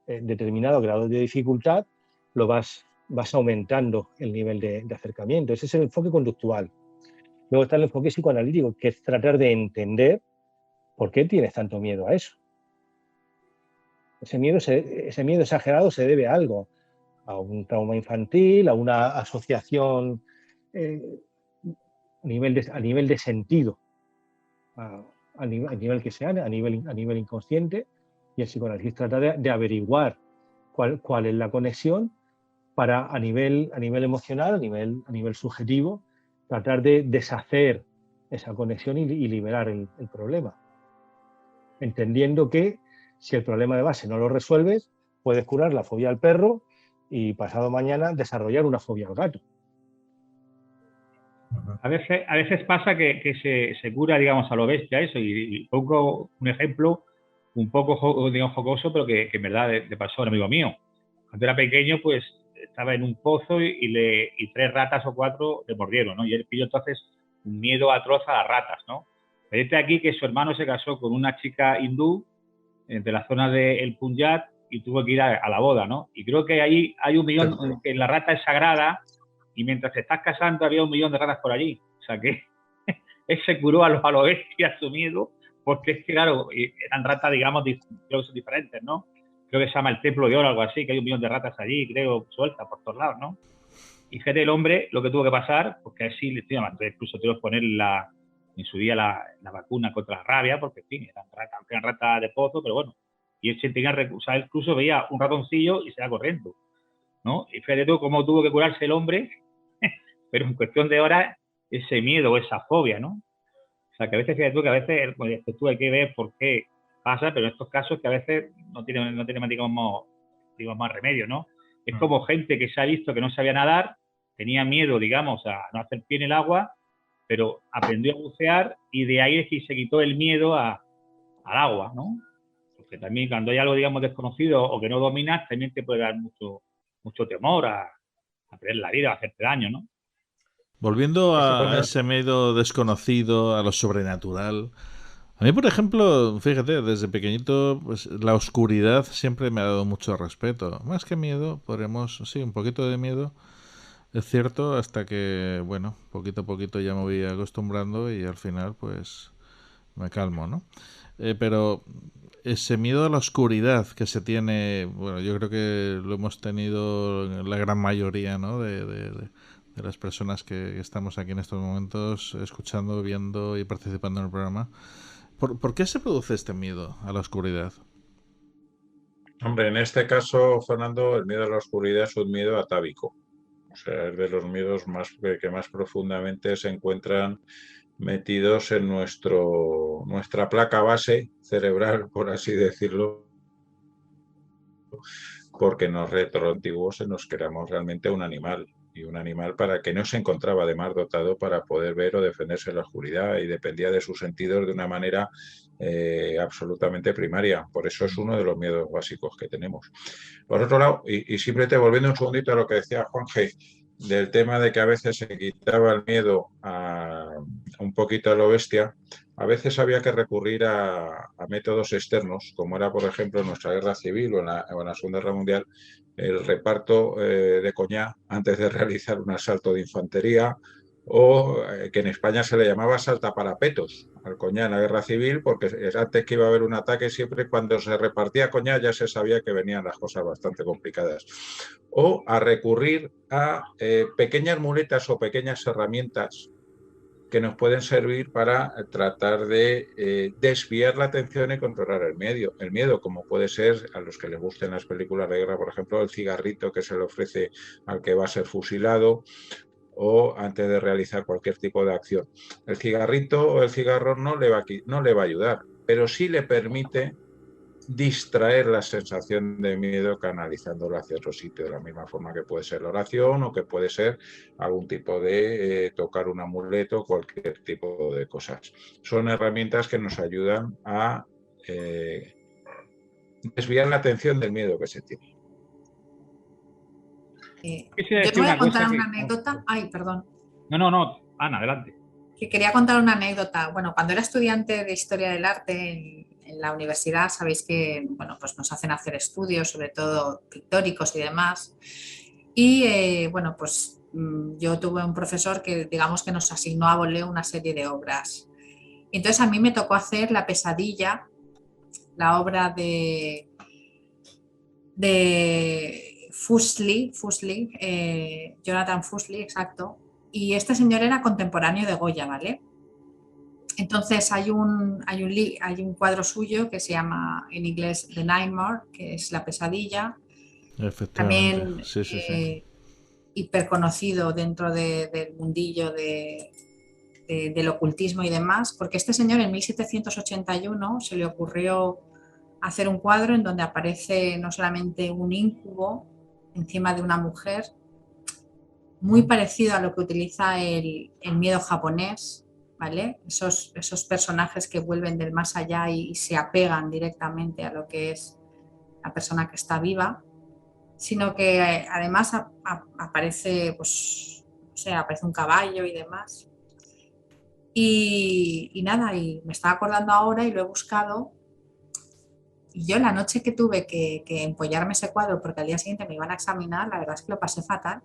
determinado grado de dificultad, lo vas aumentando el nivel de acercamiento. Ese es el enfoque conductual. Luego está el enfoque psicoanalítico, que es tratar de entender por qué tienes tanto miedo a eso. Ese miedo exagerado se debe a algo, a un trauma infantil, a una asociación a nivel de sentido, a nivel que sea, a nivel inconsciente, y el psicoanálisis trata de averiguar cuál es la conexión para a nivel emocional, a nivel subjetivo, tratar de deshacer esa conexión y liberar el problema. Entendiendo que si el problema de base no lo resuelves, puedes curar la fobia al perro y pasado mañana desarrollar una fobia al gato. A veces pasa que se cura, digamos, a lo bestia eso, y pongo un ejemplo un poco, digamos, jocoso, pero que en verdad le pasó a un amigo mío. Cuando era pequeño, pues estaba en un pozo y 3 ratas o 4 le mordieron, ¿no? Y él pilló entonces un miedo atroz a las ratas, ¿no? Fíjate aquí que su hermano se casó con una chica hindú de la zona del Punjab y tuvo que ir a la boda, ¿no? Y creo que ahí hay 1 millón, que la rata es sagrada, y mientras te estás casando había 1 millón de ratas por allí. O sea que él se curó a lo bestia su miedo, porque es que, claro, eran ratas, digamos, creo que son diferentes, ¿no? Creo que se llama el Templo de Oro o algo así, que hay 1 millón de ratas allí, creo, sueltas por todos lados, ¿no? Y fíjate el hombre lo que tuvo que pasar, porque así, incluso tuvo que poner en su día la vacuna contra la rabia, porque, en fin, eran ratas de pozo, pero bueno. Y él incluso veía un ratoncillo y se iba corriendo, ¿no? Y fíjate tú cómo tuvo que curarse el hombre, pero en cuestión de horas, ese miedo o esa fobia, ¿no? O sea, que a veces, fíjate tú, que a veces tú hay que ver por qué pasa, pero en estos casos que a veces no tiene digamos, más remedio, ¿no? Es como gente que se ha visto que no sabía nadar, tenía miedo, digamos, a no hacer pie en el agua, pero aprendió a bucear y de ahí es que se quitó el miedo al agua, ¿no? Porque también cuando hay algo, digamos, desconocido o que no dominas, también te puede dar mucho temor a perder la vida, a hacerte daño, ¿no? Volviendo a ese miedo desconocido, a lo sobrenatural. A mí, por ejemplo, fíjate, desde pequeñito, pues la oscuridad siempre me ha dado mucho respeto. Más que miedo, sí, un poquito de miedo, es cierto, hasta que, bueno, poquito a poquito ya me voy acostumbrando y al final, pues, me calmo, ¿no? Pero ese miedo a la oscuridad que se tiene, bueno, yo creo que lo hemos tenido la gran mayoría, ¿no? De las personas que estamos aquí en estos momentos escuchando, viendo y participando en el programa. ¿Por qué se produce este miedo a la oscuridad? Hombre, en este caso, Fernando, el miedo a la oscuridad es un miedo atávico. O sea, es de los miedos que más profundamente se encuentran metidos en nuestra placa base cerebral, por así decirlo, porque nos retroantiguos nos creamos realmente un animal, y un animal para que no se encontraba además dotado para poder ver o defenderse en la oscuridad, y dependía de sus sentidos de una manera absolutamente primaria. Por eso es uno de los miedos básicos que tenemos. Por otro lado, y simplemente volviendo un segundito a lo que decía Juan G., del tema de que a veces se quitaba el miedo un poquito a lo bestia, a veces había que recurrir a métodos externos, como era, por ejemplo, en nuestra guerra civil o en la Segunda Guerra Mundial, el reparto de coñac antes de realizar un asalto de infantería, o que en España se le llamaba saltaparapetos al coñac en la guerra civil, porque antes que iba a haber un ataque, siempre cuando se repartía coñac ya se sabía que venían las cosas bastante complicadas. O a recurrir a pequeñas muletas o pequeñas herramientas que nos pueden servir para tratar de desviar la atención y controlar el miedo, como puede ser, a los que les gusten las películas de guerra, por ejemplo, el cigarrito que se le ofrece al que va a ser fusilado, o antes de realizar cualquier tipo de acción. El cigarrito o el cigarro no le va a ayudar, pero sí le permite distraer la sensación de miedo canalizándolo hacia otro sitio, de la misma forma que puede ser la oración o que puede ser algún tipo de tocar un amuleto o cualquier tipo de cosas. Son herramientas que nos ayudan a desviar la atención del miedo que se tiene. Quisiera Yo te decir voy a una contar cosa una que... anécdota. Ay, perdón. No, Ana, adelante. Que quería contar una anécdota. Bueno, cuando era estudiante de Historia del Arte en la universidad, sabéis que, bueno, pues nos hacen hacer estudios, sobre todo pictóricos y demás. Y, bueno, pues yo tuve un profesor que, digamos, que nos asignó a voleo una serie de obras. Entonces a mí me tocó hacer La Pesadilla, la obra de Fuseli, Jonathan Fuseli, exacto. Y este señor era contemporáneo de Goya, ¿vale? Entonces hay un cuadro suyo que se llama en inglés The Nightmare, que es La Pesadilla. Efectivamente, También sí, sí, sí. hiperconocido dentro del mundillo del ocultismo y demás, porque este señor en 1781 se le ocurrió hacer un cuadro en donde aparece no solamente un íncubo encima de una mujer, muy parecido a lo que utiliza el miedo japonés, ¿vale? Esos personajes que vuelven del más allá y se apegan directamente a lo que es la persona que está viva, sino que además aparece, pues, o sea, aparece un caballo y demás. Y nada, y me estaba acordando ahora y lo he buscado. Y yo la noche que tuve que empollarme ese cuadro, porque al día siguiente me iban a examinar, la verdad es que lo pasé fatal,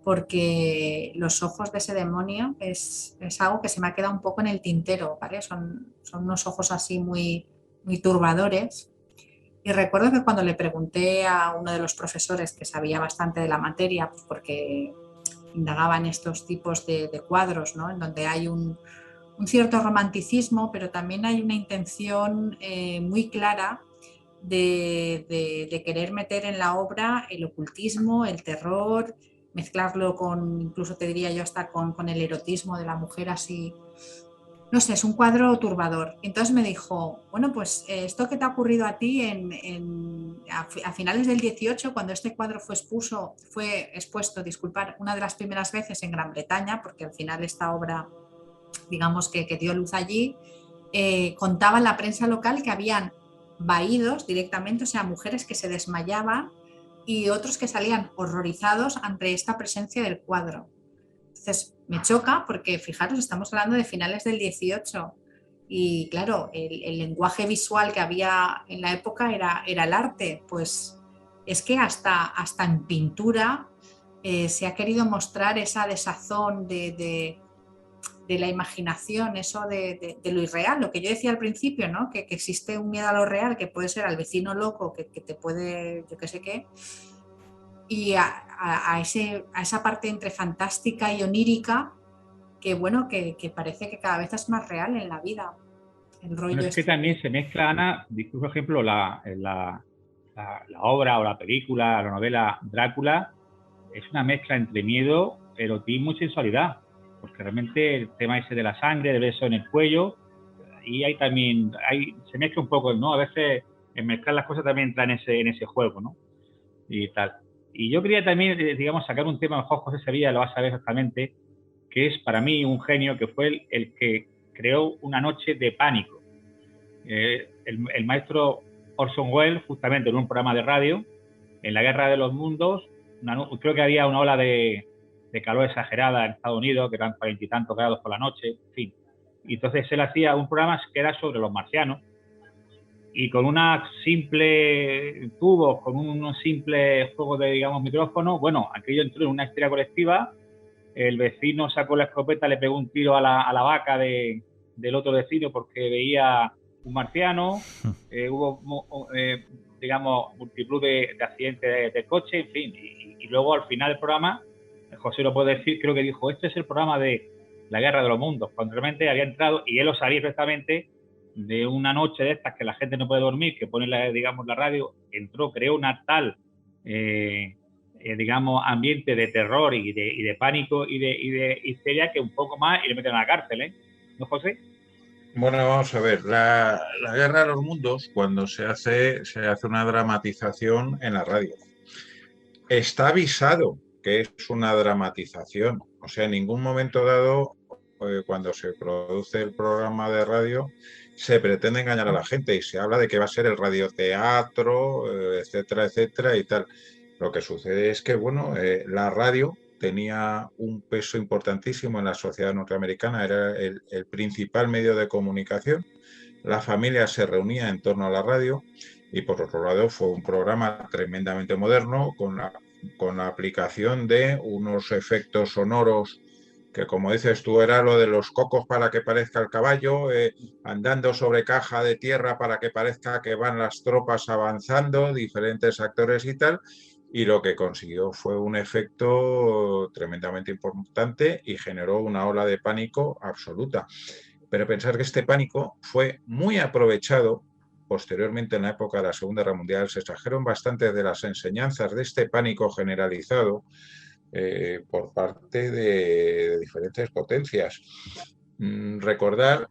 porque los ojos de ese demonio es algo que se me ha quedado un poco en el tintero, ¿vale? Son unos ojos así muy, muy turbadores. Y recuerdo que cuando le pregunté a uno de los profesores que sabía bastante de la materia, pues porque indagaba en estos tipos de cuadros, ¿no? En donde hay un cierto romanticismo, pero también hay una intención muy clara de querer meter en la obra el ocultismo, el terror, mezclarlo con, incluso te diría yo, hasta con el erotismo de la mujer así. No sé, es un cuadro turbador. Entonces me dijo, bueno, pues esto que te ha ocurrido a ti a finales del 18, cuando este cuadro fue expuesto, una de las primeras veces en Gran Bretaña, porque al final esta obra, digamos que dio luz allí, contaba en la prensa local que habían vaídos directamente, o sea, mujeres que se desmayaban y otros que salían horrorizados ante esta presencia del cuadro. Entonces me choca porque, fijaros, estamos hablando de finales del 18 y claro, el lenguaje visual que había en la época era el arte. Pues es que hasta en pintura se ha querido mostrar esa desazón de la imaginación, eso de lo irreal, lo que yo decía al principio, ¿no? Que existe un miedo a lo real, que puede ser al vecino loco, que te puede, yo qué sé qué, y a esa parte entre fantástica y onírica, que bueno, que parece que cada vez es más real en la vida. El rollo Bueno, es que también se mezcla, Ana, por ejemplo, la obra o la película, la novela Drácula, es una mezcla entre miedo, erotismo y sensualidad, porque realmente el tema ese de la sangre, del beso en el cuello, y hay también, se mezcla un poco, ¿no? A veces en mezclar las cosas también entra en ese juego, ¿no? Y tal. Y yo quería también, digamos, sacar un tema, mejor José Sevilla lo va a saber exactamente, que es para mí un genio, que fue el que creó Una noche de pánico. El maestro Orson Welles, justamente en un programa de radio, en la Guerra de los Mundos, creo que había una ola de calor exagerada en Estados Unidos, que eran 40 y tantos grados por la noche, en fin. Y entonces él hacía un programa que era sobre los marcianos, y con una simple tubos, con un simple juego de, digamos, micrófono, bueno, aquello entró en una histeria colectiva. El vecino sacó la escopeta, le pegó un tiro a la vaca del otro vecino porque veía un marciano. Hubo, digamos, multitud de accidentes de coche, en fin. Y luego, al final del programa, José lo puede decir, creo que dijo, este es el programa de la Guerra de los Mundos, cuando realmente había entrado, y él lo sabía perfectamente, de una noche de estas que la gente no puede dormir, que pone digamos, la radio, entró, creó una tal digamos, ambiente de terror y de pánico y de histeria, que un poco más y le meten a la cárcel, ¿eh? ¿No, José? Bueno, vamos a ver, la Guerra de los Mundos, cuando se hace una dramatización en la radio. Está avisado que es una dramatización, o sea, en ningún momento dado, cuando se produce el programa de radio, se pretende engañar a la gente y se habla de que va a ser el radioteatro, etcétera, etcétera y tal. Lo que sucede es que, bueno, la radio tenía un peso importantísimo en la sociedad norteamericana, era el principal medio de comunicación. La familia se reunía en torno a la radio y, por otro lado, fue un programa tremendamente moderno con la aplicación de unos efectos sonoros que, como dices tú, era lo de los cocos para que parezca el caballo, andando sobre caja de tierra para que parezca que van las tropas avanzando, diferentes actores y tal, y lo que consiguió fue un efecto tremendamente importante y generó una ola de pánico absoluta. Pero pensar que este pánico fue muy aprovechado posteriormente, en la época de la Segunda Guerra Mundial, se extrajeron bastante de las enseñanzas de este pánico generalizado por parte de diferentes potencias. Recordar,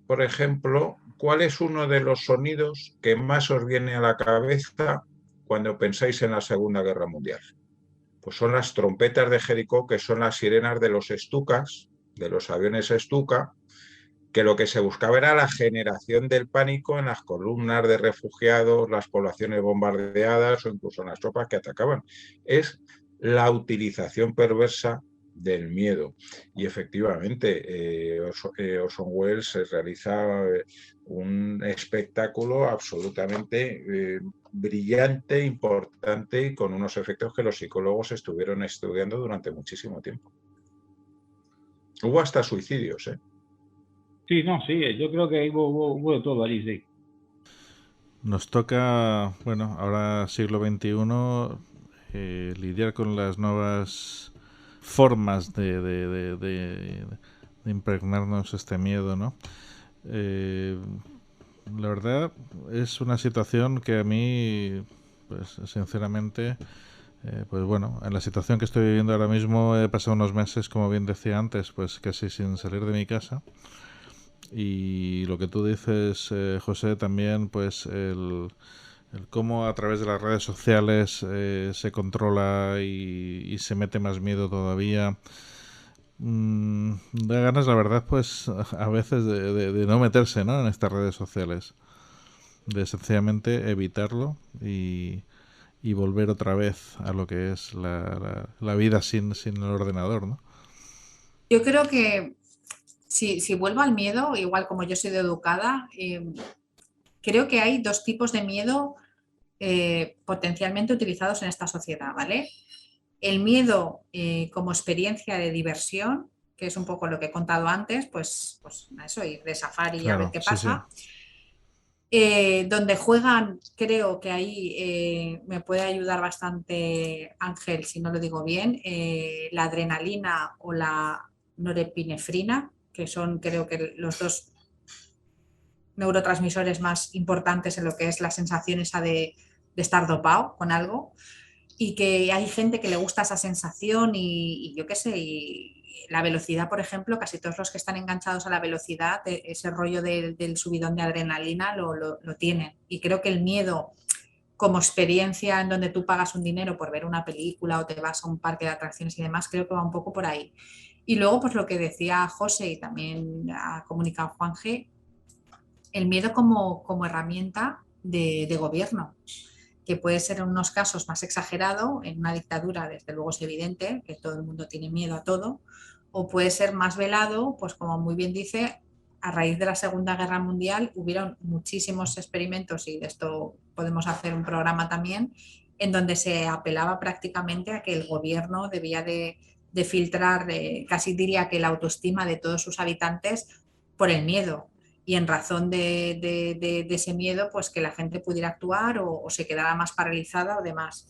por ejemplo, cuál es uno de los sonidos que más os viene a la cabeza cuando pensáis en la Segunda Guerra Mundial. Pues son las trompetas de Jericó, que son las sirenas de los Stukas, de los aviones Stuka, que lo que se buscaba era la generación del pánico en las columnas de refugiados, las poblaciones bombardeadas o incluso en las tropas que atacaban. Es la utilización perversa del miedo. Y efectivamente, Orson Welles realiza un espectáculo absolutamente brillante, importante y con unos efectos que los psicólogos estuvieron estudiando durante muchísimo tiempo. Hubo hasta suicidios, ¿eh? Sí, no, sí, yo creo que hubo de todo allí, sí. Nos toca, bueno, ahora siglo XXI, lidiar con las nuevas formas de impregnarnos este miedo, ¿no? La verdad es una situación que a mí, pues sinceramente, pues bueno, en la situación que estoy viviendo ahora mismo he pasado unos meses, como bien decía antes, pues casi sin salir de mi casa. Y lo que tú dices, José, también, pues el cómo a través de las redes sociales se controla y se mete más miedo todavía. Da ganas, la verdad, pues a veces de no meterse, ¿no?, en estas redes sociales, de sencillamente evitarlo y volver otra vez a lo que es la vida sin el ordenador, ¿no? Yo creo que si vuelvo al miedo, igual como yo soy de educada, creo que hay dos tipos de miedo potencialmente utilizados en esta sociedad, ¿vale? El miedo como experiencia de diversión, que es un poco lo que he contado antes, pues eso, ir de safari y a ver qué pasa. Sí. Donde juegan, creo que ahí me puede ayudar bastante Ángel, si no lo digo bien, la adrenalina o la norepinefrina, que son, creo que, los dos neurotransmisores más importantes en lo que es la sensación esa de estar dopado con algo, y que hay gente que le gusta esa sensación y yo qué sé, y la velocidad, por ejemplo, casi todos los que están enganchados a la velocidad, ese rollo del subidón de adrenalina lo tienen. Y creo que el miedo como experiencia en donde tú pagas un dinero por ver una película o te vas a un parque de atracciones y demás, creo que va un poco por ahí. Y luego, pues lo que decía José y también ha comunicado Juan G., el miedo como herramienta de gobierno, que puede ser en unos casos más exagerado, en una dictadura desde luego es evidente que todo el mundo tiene miedo a todo, o puede ser más velado, pues como muy bien dice, a raíz de la Segunda Guerra Mundial hubieron muchísimos experimentos, y de esto podemos hacer un programa también, en donde se apelaba prácticamente a que el gobierno debía de filtrar, casi diría que la autoestima de todos sus habitantes por el miedo. Y en razón de ese miedo, pues que la gente pudiera actuar o se quedara más paralizada o demás.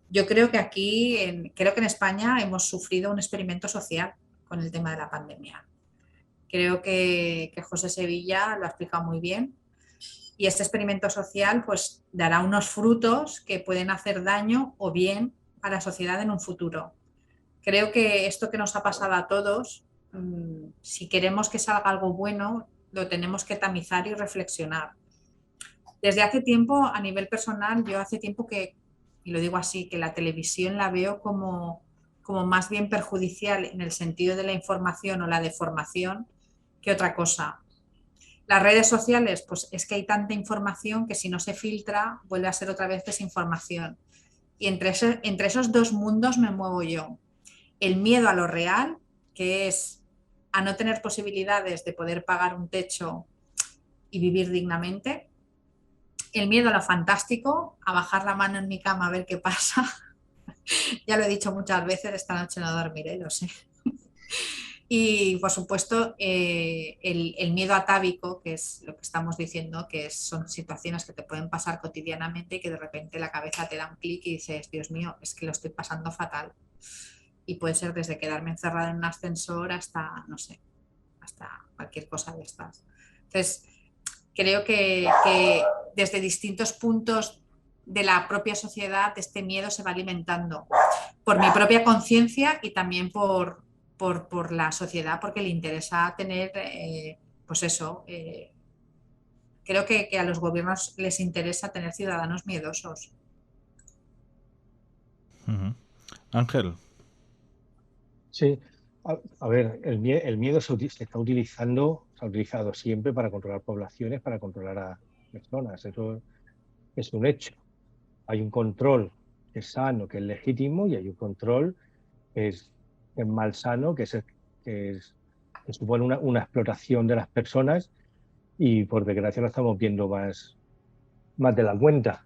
Yo creo que aquí, creo que en España hemos sufrido un experimento social con el tema de la pandemia. Creo que José Sevilla lo ha explicado muy bien. Y este experimento social pues dará unos frutos que pueden hacer daño o bien a la sociedad en un futuro. Creo que esto que nos ha pasado a todos, si queremos que salga algo bueno, lo tenemos que tamizar y reflexionar. Desde hace tiempo, a nivel personal, yo hace tiempo que, y lo digo así, que la televisión la veo como más bien perjudicial en el sentido de la información o la deformación que otra cosa. Las redes sociales, pues es que hay tanta información que si no se filtra vuelve a ser otra vez desinformación. Y entre esos dos mundos me muevo yo. El miedo a lo real, que es a no tener posibilidades de poder pagar un techo y vivir dignamente. El miedo a lo fantástico, a bajar la mano en mi cama a ver qué pasa. Ya lo he dicho muchas veces, esta noche no dormiré, lo sé. Y por supuesto el miedo atávico, que es lo que estamos diciendo, que son situaciones que te pueden pasar cotidianamente y que de repente la cabeza te da un clic y dices, Dios mío, es que lo estoy pasando fatal. Y puede ser desde quedarme encerrada en un ascensor hasta, no sé, hasta cualquier cosa de estas. Entonces, creo que desde distintos puntos de la propia sociedad este miedo se va alimentando por mi propia conciencia y también por la sociedad, porque le interesa tener, pues eso, creo que a los gobiernos les interesa tener ciudadanos miedosos. Ángel. Sí, a ver, el miedo se está utilizando, se ha utilizado siempre para controlar poblaciones, para controlar a personas. Eso es un hecho. Hay un control que es sano, que es legítimo, y hay un control que es malsano, que supone una explotación de las personas, y por desgracia lo estamos viendo más de la cuenta.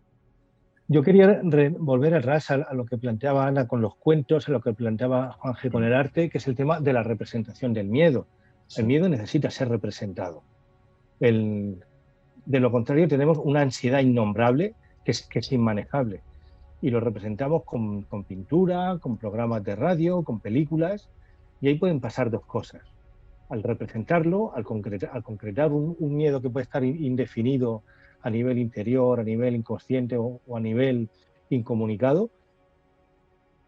Yo quería volver atrás a lo que planteaba Ana con los cuentos, a lo que planteaba Juanje con el arte, que es el tema de la representación del miedo. El miedo necesita ser representado. De lo contrario, tenemos una ansiedad innombrable que es inmanejable. Y lo representamos con pintura, con programas de radio, con películas, y ahí pueden pasar dos cosas. Al representarlo, al concretar un miedo que puede estar indefinido a nivel interior, a nivel inconsciente o a nivel incomunicado,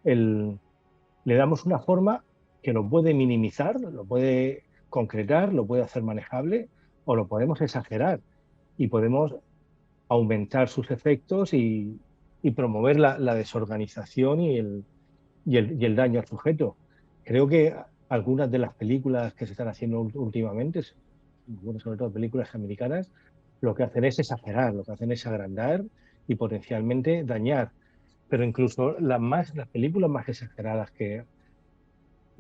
le damos una forma que lo puede minimizar, lo puede concretar, lo puede hacer manejable, o lo podemos exagerar y podemos aumentar sus efectos y promover la desorganización y el daño al sujeto. Creo que algunas de las películas que se están haciendo últimamente, sobre todo películas americanas, lo que hacen es exagerar, lo que hacen es agrandar y potencialmente dañar. Pero incluso las películas más exageradas que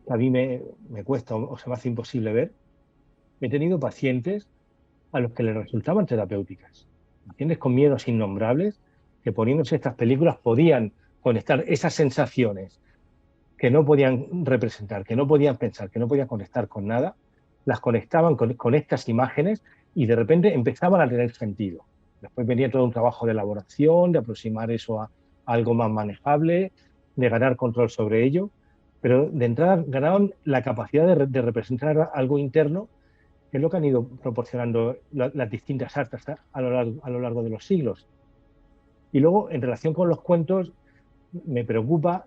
a mí me cuesta o se me hace imposible ver, he tenido pacientes a los que les resultaban terapéuticas. Pacientes con miedos innombrables que poniéndose estas películas podían conectar esas sensaciones que no podían representar, que no podían pensar, que no podían conectar con nada, las conectaban con estas imágenes y de repente empezaban a tener sentido. Después venía todo un trabajo de elaboración, de aproximar eso a algo más manejable, de ganar control sobre ello, pero de entrada ganaron la capacidad de representar algo interno, que es lo que han ido proporcionando las distintas artes a lo largo de los siglos. Y luego, en relación con los cuentos, me preocupa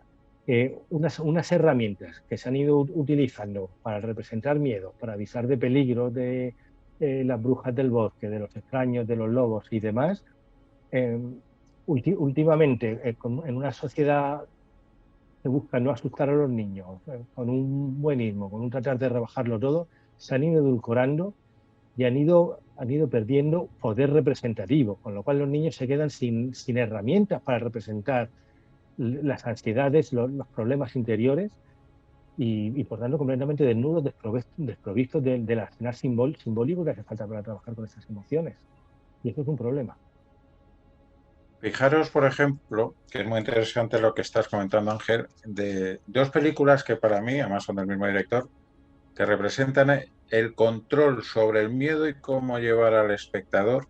unas herramientas que se han ido utilizando para representar miedo, para avisar de peligro, de las brujas del bosque, de los extraños, de los lobos y demás. Últimamente, en una sociedad que busca no asustar a los niños, con un buenismo, con un tratar de rebajarlo todo, se han ido edulcorando y han ido perdiendo poder representativo, con lo cual los niños se quedan sin herramientas para representar las ansiedades, los problemas interiores y por tanto completamente desnudos, desprovistos del arsenal simbólico que hace falta para trabajar con esas emociones. Y eso es un problema. Fijaros, por ejemplo, que es muy interesante lo que estás comentando, Ángel, de dos películas que para mí, además son del mismo director, que representan el control sobre el miedo y cómo llevar al espectador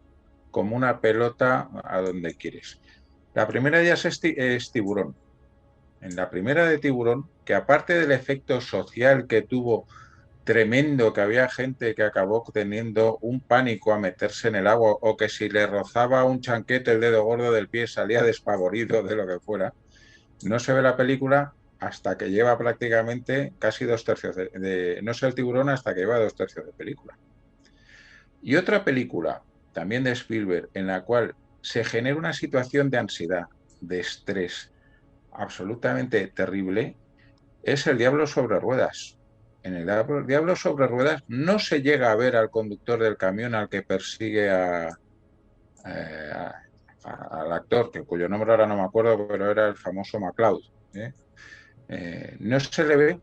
como una pelota a donde quieres. La primera de ellas es Tiburón. En la primera de Tiburón, que aparte del efecto social que tuvo tremendo, que había gente que acabó teniendo un pánico a meterse en el agua o que si le rozaba un chanquete el dedo gordo del pie salía despavorido de lo que fuera, no se ve la película hasta que lleva prácticamente casi 2/3 no sé el Tiburón hasta que lleva 2/3 de película. Y otra película, también de Spielberg, en la cual se genera una situación de ansiedad, de estrés absolutamente terrible, es El Diablo sobre Ruedas. En El Diablo sobre Ruedas no se llega a ver al conductor del camión al que persigue a la actor, cuyo nombre ahora no me acuerdo, pero era el famoso MacLeod, no se le ve.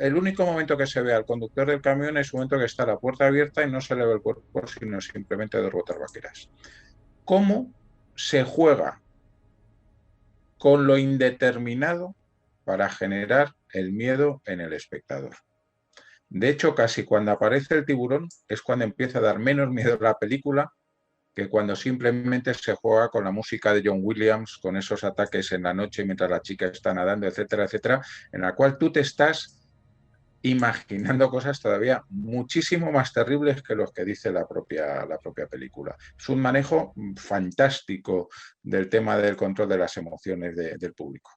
El único momento que se ve al conductor del camión es un momento que está la puerta abierta y no se le ve el cuerpo, sino simplemente dos botas vaqueras. ¿Cómo se juega con lo indeterminado para generar el miedo en el espectador? De hecho, casi cuando aparece el tiburón es cuando empieza a dar menos miedo la película que cuando simplemente se juega con la música de John Williams, con esos ataques en la noche mientras la chica está nadando, etcétera, etcétera, en la cual tú te estás imaginando cosas todavía muchísimo más terribles que los que dice la propia película. Es un manejo fantástico del tema del control de las emociones del público.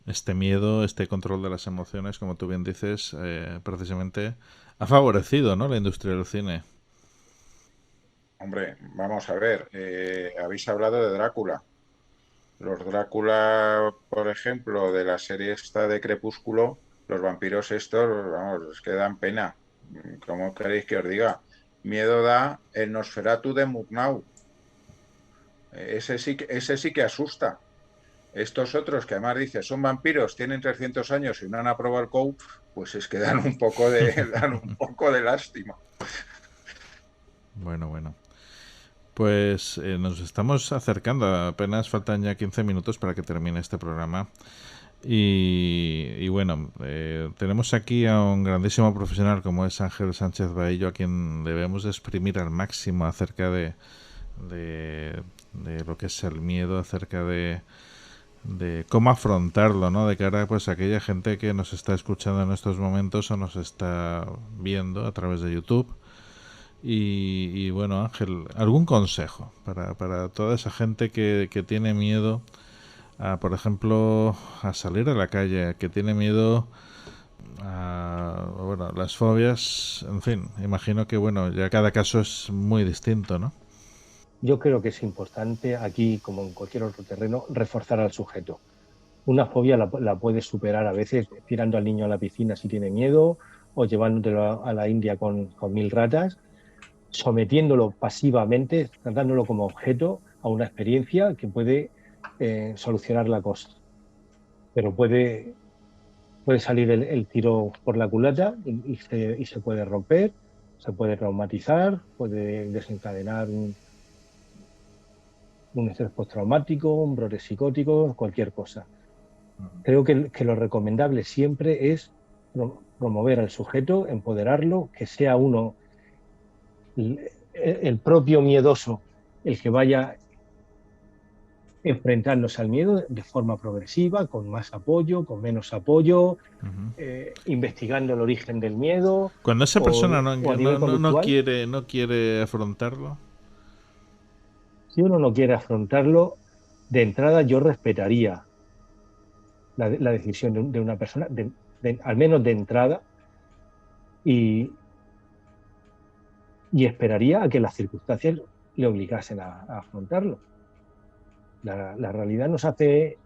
Este miedo, este control de las emociones, como tú bien dices, precisamente ha favorecido, ¿no?, la industria del cine. Hombre, vamos a ver, habéis hablado de Drácula. Los Drácula, por ejemplo, de la serie esta de Crepúsculo, los vampiros estos, vamos, es que dan pena. ¿Cómo queréis que os diga? Miedo da el Nosferatu de Murnau. Ese sí que asusta. Estos otros, que además dice son vampiros, tienen 300 años y no han aprobado el COU, pues es que dan un poco de lástima. Bueno. Pues nos estamos acercando, apenas faltan ya 15 minutos para que termine este programa. Y bueno, tenemos aquí a un grandísimo profesional como es Ángel Sánchez Baillo, a quien debemos de exprimir al máximo acerca de lo que es el miedo, acerca de cómo afrontarlo, ¿no?, de cara pues a aquella gente que nos está escuchando en estos momentos o nos está viendo a través de YouTube. Y bueno, Ángel, ¿algún consejo para toda esa gente que tiene miedo por ejemplo, a salir a la calle, que tiene miedo a las fobias? En fin, imagino que ya cada caso es muy distinto, ¿no? Yo creo que es importante aquí, como en cualquier otro terreno, reforzar al sujeto. Una fobia la puedes superar a veces tirando al niño a la piscina si tiene miedo, o llevándolo a la India con 1000 ratas, sometiéndolo pasivamente, tratándolo como objeto a una experiencia que puede solucionar la cosa. Pero puede salir el tiro por la culata y se puede romper, se puede traumatizar, puede desencadenar un estrés postraumático, un brote psicótico, cualquier cosa. Creo que lo recomendable siempre es promover al sujeto, empoderarlo, que sea uno, el propio miedoso, el que vaya enfrentándose al miedo de forma progresiva, con más apoyo, con menos apoyo, investigando el origen del miedo. Cuando esa persona no quiere afrontarlo. Si uno no quiere afrontarlo, de entrada yo respetaría la decisión de una persona, al menos de entrada, y esperaría a que las circunstancias le obligasen a afrontarlo. La realidad nos hace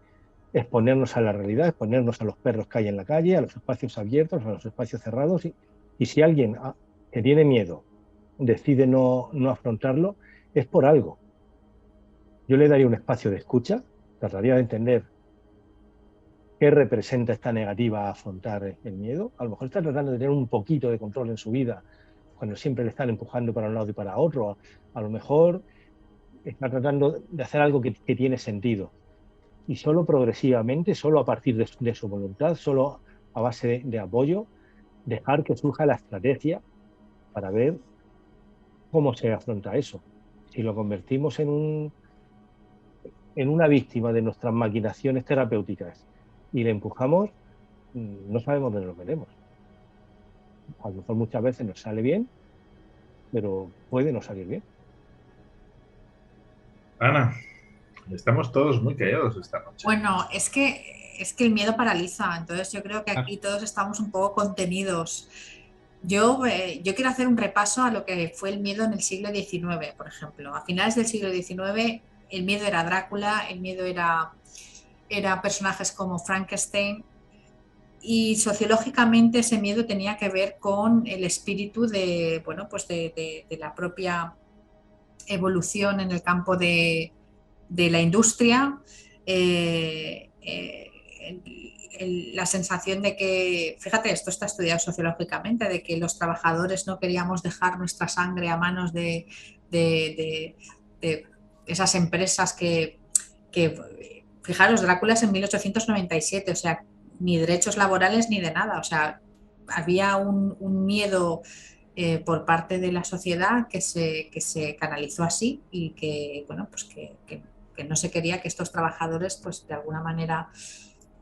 exponernos a la realidad, exponernos a los perros que hay en la calle, a los espacios abiertos, a los espacios cerrados, y si alguien que tiene miedo decide no afrontarlo, es por algo. Yo le daría un espacio de escucha, trataría de entender qué representa esta negativa a afrontar el miedo. A lo mejor está tratando de tener un poquito de control en su vida cuando siempre le están empujando para un lado y para otro. A lo mejor está tratando de hacer algo que tiene sentido. Y solo progresivamente, solo a partir de su voluntad, solo a base de apoyo, dejar que surja la estrategia para ver cómo se afronta eso. Si lo convertimos en una víctima de nuestras maquinaciones terapéuticas y le empujamos, no sabemos dónde nos veremos. A lo mejor muchas veces nos sale bien, pero puede no salir bien. Ana, estamos todos muy callados esta noche. Bueno, es que el miedo paraliza, entonces yo creo que aquí todos estamos un poco contenidos. Yo quiero hacer un repaso a lo que fue el miedo en el siglo XIX, por ejemplo. A finales del siglo XIX el miedo era Drácula, el miedo era personajes como Frankenstein, y sociológicamente ese miedo tenía que ver con el espíritu de la propia evolución en el campo de de la industria, la sensación de que, fíjate, esto está estudiado sociológicamente, de que los trabajadores no queríamos dejar nuestra sangre a manos de esas empresas que fijaros, Drácula es en 1897, o sea, ni derechos laborales ni de nada, o sea, había un miedo por parte de la sociedad que se canalizó así y que, bueno, pues que no se quería que estos trabajadores, pues de alguna manera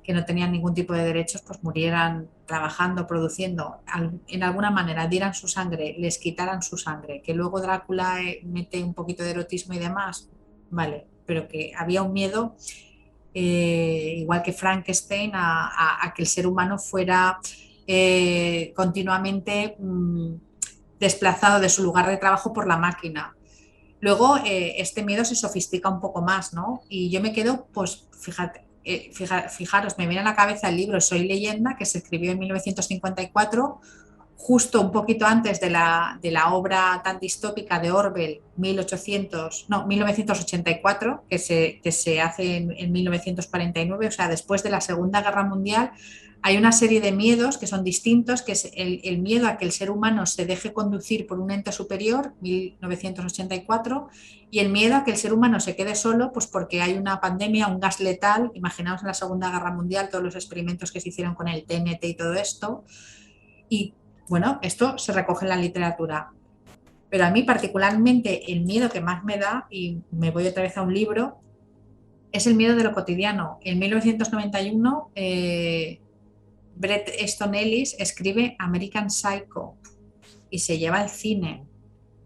que no tenían ningún tipo de derechos, pues murieran trabajando, produciendo, en alguna manera dieran su sangre, les quitaran su sangre, que luego Drácula mete un poquito de erotismo y demás, vale, pero que había un miedo, igual que Frankenstein, a que el ser humano fuera continuamente desplazado de su lugar de trabajo por la máquina. Luego este miedo se sofistica un poco más, ¿no? Y yo me quedo, pues fíjate, fijaros, me viene a la cabeza el libro Soy Leyenda, que se escribió en 1954, justo un poquito antes de la obra tan distópica de Orwell, 1984, que se hace en 1949, o sea, después de la Segunda Guerra Mundial. Hay una serie de miedos que son distintos, que es el miedo a que el ser humano se deje conducir por un ente superior, 1984, y el miedo a que el ser humano se quede solo, pues porque hay una pandemia, un gas letal. Imaginaos en la Segunda Guerra Mundial todos los experimentos que se hicieron con el TNT y todo esto. Y bueno, esto se recoge en la literatura. Pero a mí particularmente el miedo que más me da, y me voy otra vez a un libro, es el miedo de lo cotidiano. En 1991... Bret Easton Ellis escribe American Psycho y se lleva al cine,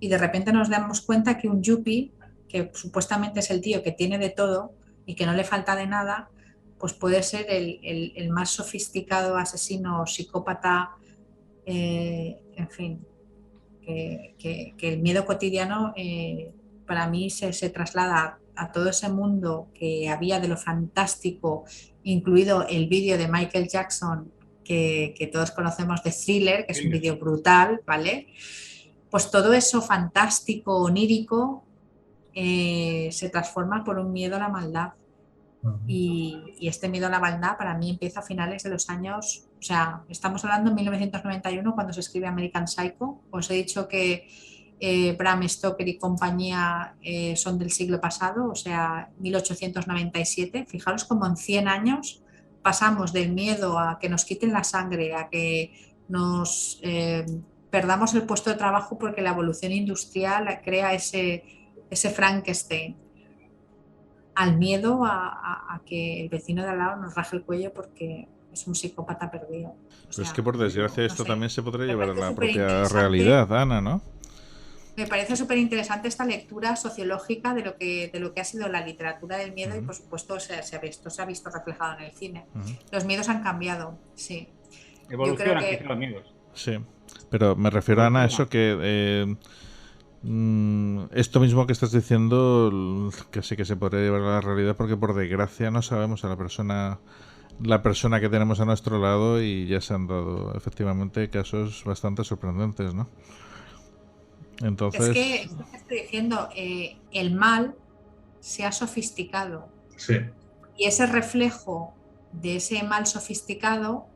y de repente nos damos cuenta que un yuppie, que supuestamente es el tío que tiene de todo y que no le falta de nada, pues puede ser el más sofisticado asesino o psicópata, en fin, que el miedo cotidiano para mí se traslada a todo ese mundo que había de lo fantástico, incluido el vídeo de Michael Jackson que todos conocemos, de Thriller, que es un vídeo brutal, ¿vale? Pues todo eso fantástico, onírico, se transforma por un miedo a la maldad. Y este miedo a la maldad para mí empieza a finales de los años, o sea, estamos hablando en 1991 cuando se escribe American Psycho. Os he dicho que Bram Stoker y compañía son del siglo pasado, o sea, 1897. Fijaros como en 100 años pasamos del miedo a que nos quiten la sangre, a que nos perdamos el puesto de trabajo porque la evolución industrial crea ese Frankenstein, al miedo a que el vecino de al lado nos raje el cuello porque es un psicópata perdido. Pero es que por desgracia esto también se podría llevar a la propia superinteresante. realidad, Ana, ¿no? Me parece súper interesante esta lectura sociológica de lo que ha sido la literatura del miedo. Y por supuesto se ha visto reflejado en el cine. Los miedos han cambiado, sí. Evolucionan quizá los miedos. Sí, pero me refiero, Ana, a eso que esto mismo que estás diciendo, que sí que se podría llevar a la realidad, porque por desgracia no sabemos a la persona que tenemos a nuestro lado, y ya se han dado efectivamente casos bastante sorprendentes, ¿no? Entonces... Es que estoy diciendo, el mal se ha sofisticado. Sí. Y ese reflejo de ese mal sofisticado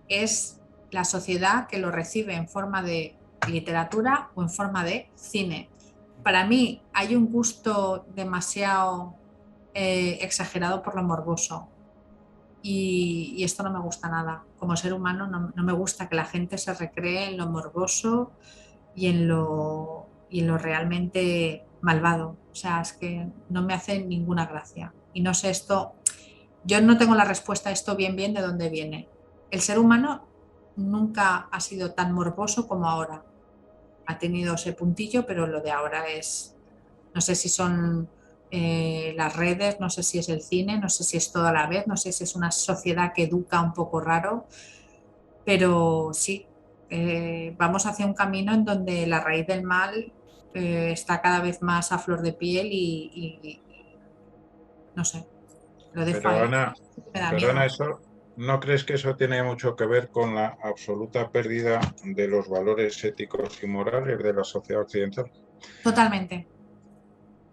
es la sociedad que lo recibe en forma de literatura o en forma de cine. Para mí hay un gusto demasiado exagerado por lo morboso. Y esto no me gusta nada. Como ser humano no me gusta que la gente se recree en lo morboso y en lo realmente malvado. O sea, es que no me hace ninguna gracia. Y no sé esto, yo no tengo la respuesta a esto bien de dónde viene. El ser humano nunca ha sido tan morboso como ahora. Ha tenido ese puntillo, pero lo de ahora es, no sé si son las redes, no sé si es el cine, no sé si es todo a la vez, no sé si es una sociedad que educa un poco raro, pero sí. Vamos hacia un camino en donde la raíz del mal está cada vez más a flor de piel y no sé, lo dejo. Pero Ana, perdona, eso, ¿no crees que eso tiene mucho que ver con la absoluta pérdida de los valores éticos y morales de la sociedad occidental? Totalmente.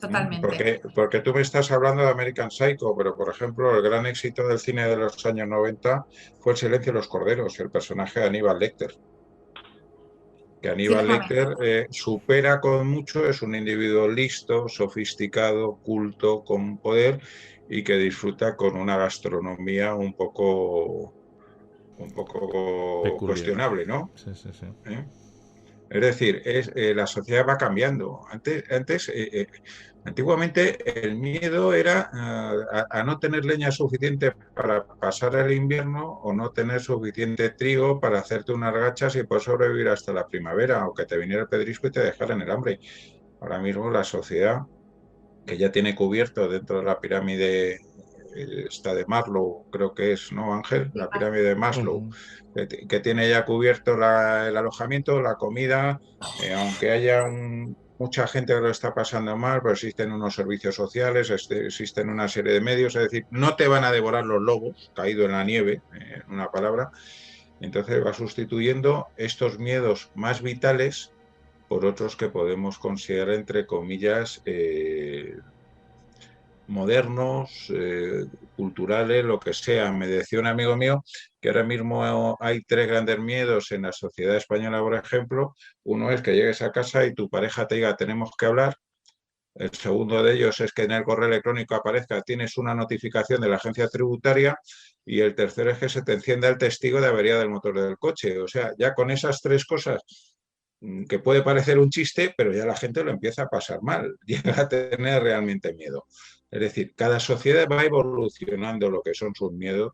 Totalmente. Porque tú me estás hablando de American Psycho, pero por ejemplo, el gran éxito del cine de los años 90 fue El silencio de los corderos, el personaje de Aníbal Lecter. Que Aníbal Lecter supera con mucho, es un individuo listo, sofisticado, culto, con poder y que disfruta con una gastronomía un poco Peculiar. cuestionable, ¿no? Sí, sí, sí. Es decir, la sociedad va cambiando. Antiguamente el miedo era a no tener leña suficiente para pasar el invierno o no tener suficiente trigo para hacerte unas gachas y poder sobrevivir hasta la primavera, o que te viniera el pedrisco y te dejara en el hambre. Ahora mismo la sociedad, que ya tiene cubierto dentro de la pirámide, esta de Maslow, creo que es, ¿no, Ángel? La pirámide de Maslow, que tiene ya cubierto el alojamiento, la comida, aunque haya mucha gente que lo está pasando mal, pero existen unos servicios sociales, existen una serie de medios, es decir, no te van a devorar los lobos, caído en la nieve, en una palabra. Entonces va sustituyendo estos miedos más vitales por otros que podemos considerar, entre comillas, modernos, culturales, lo que sea. Me decía un amigo mío que ahora mismo hay 3 grandes miedos en la sociedad española, por ejemplo. Uno es que llegues a casa y tu pareja te diga tenemos que hablar. El segundo de ellos es que en el correo electrónico aparezca tienes una notificación de la agencia tributaria. Y el tercero es que se te encienda el testigo de avería del motor del coche. O sea, ya con esas 3 cosas, que puede parecer un chiste, pero ya la gente lo empieza a pasar mal, llega a tener realmente miedo. Es decir, cada sociedad va evolucionando lo que son sus miedos.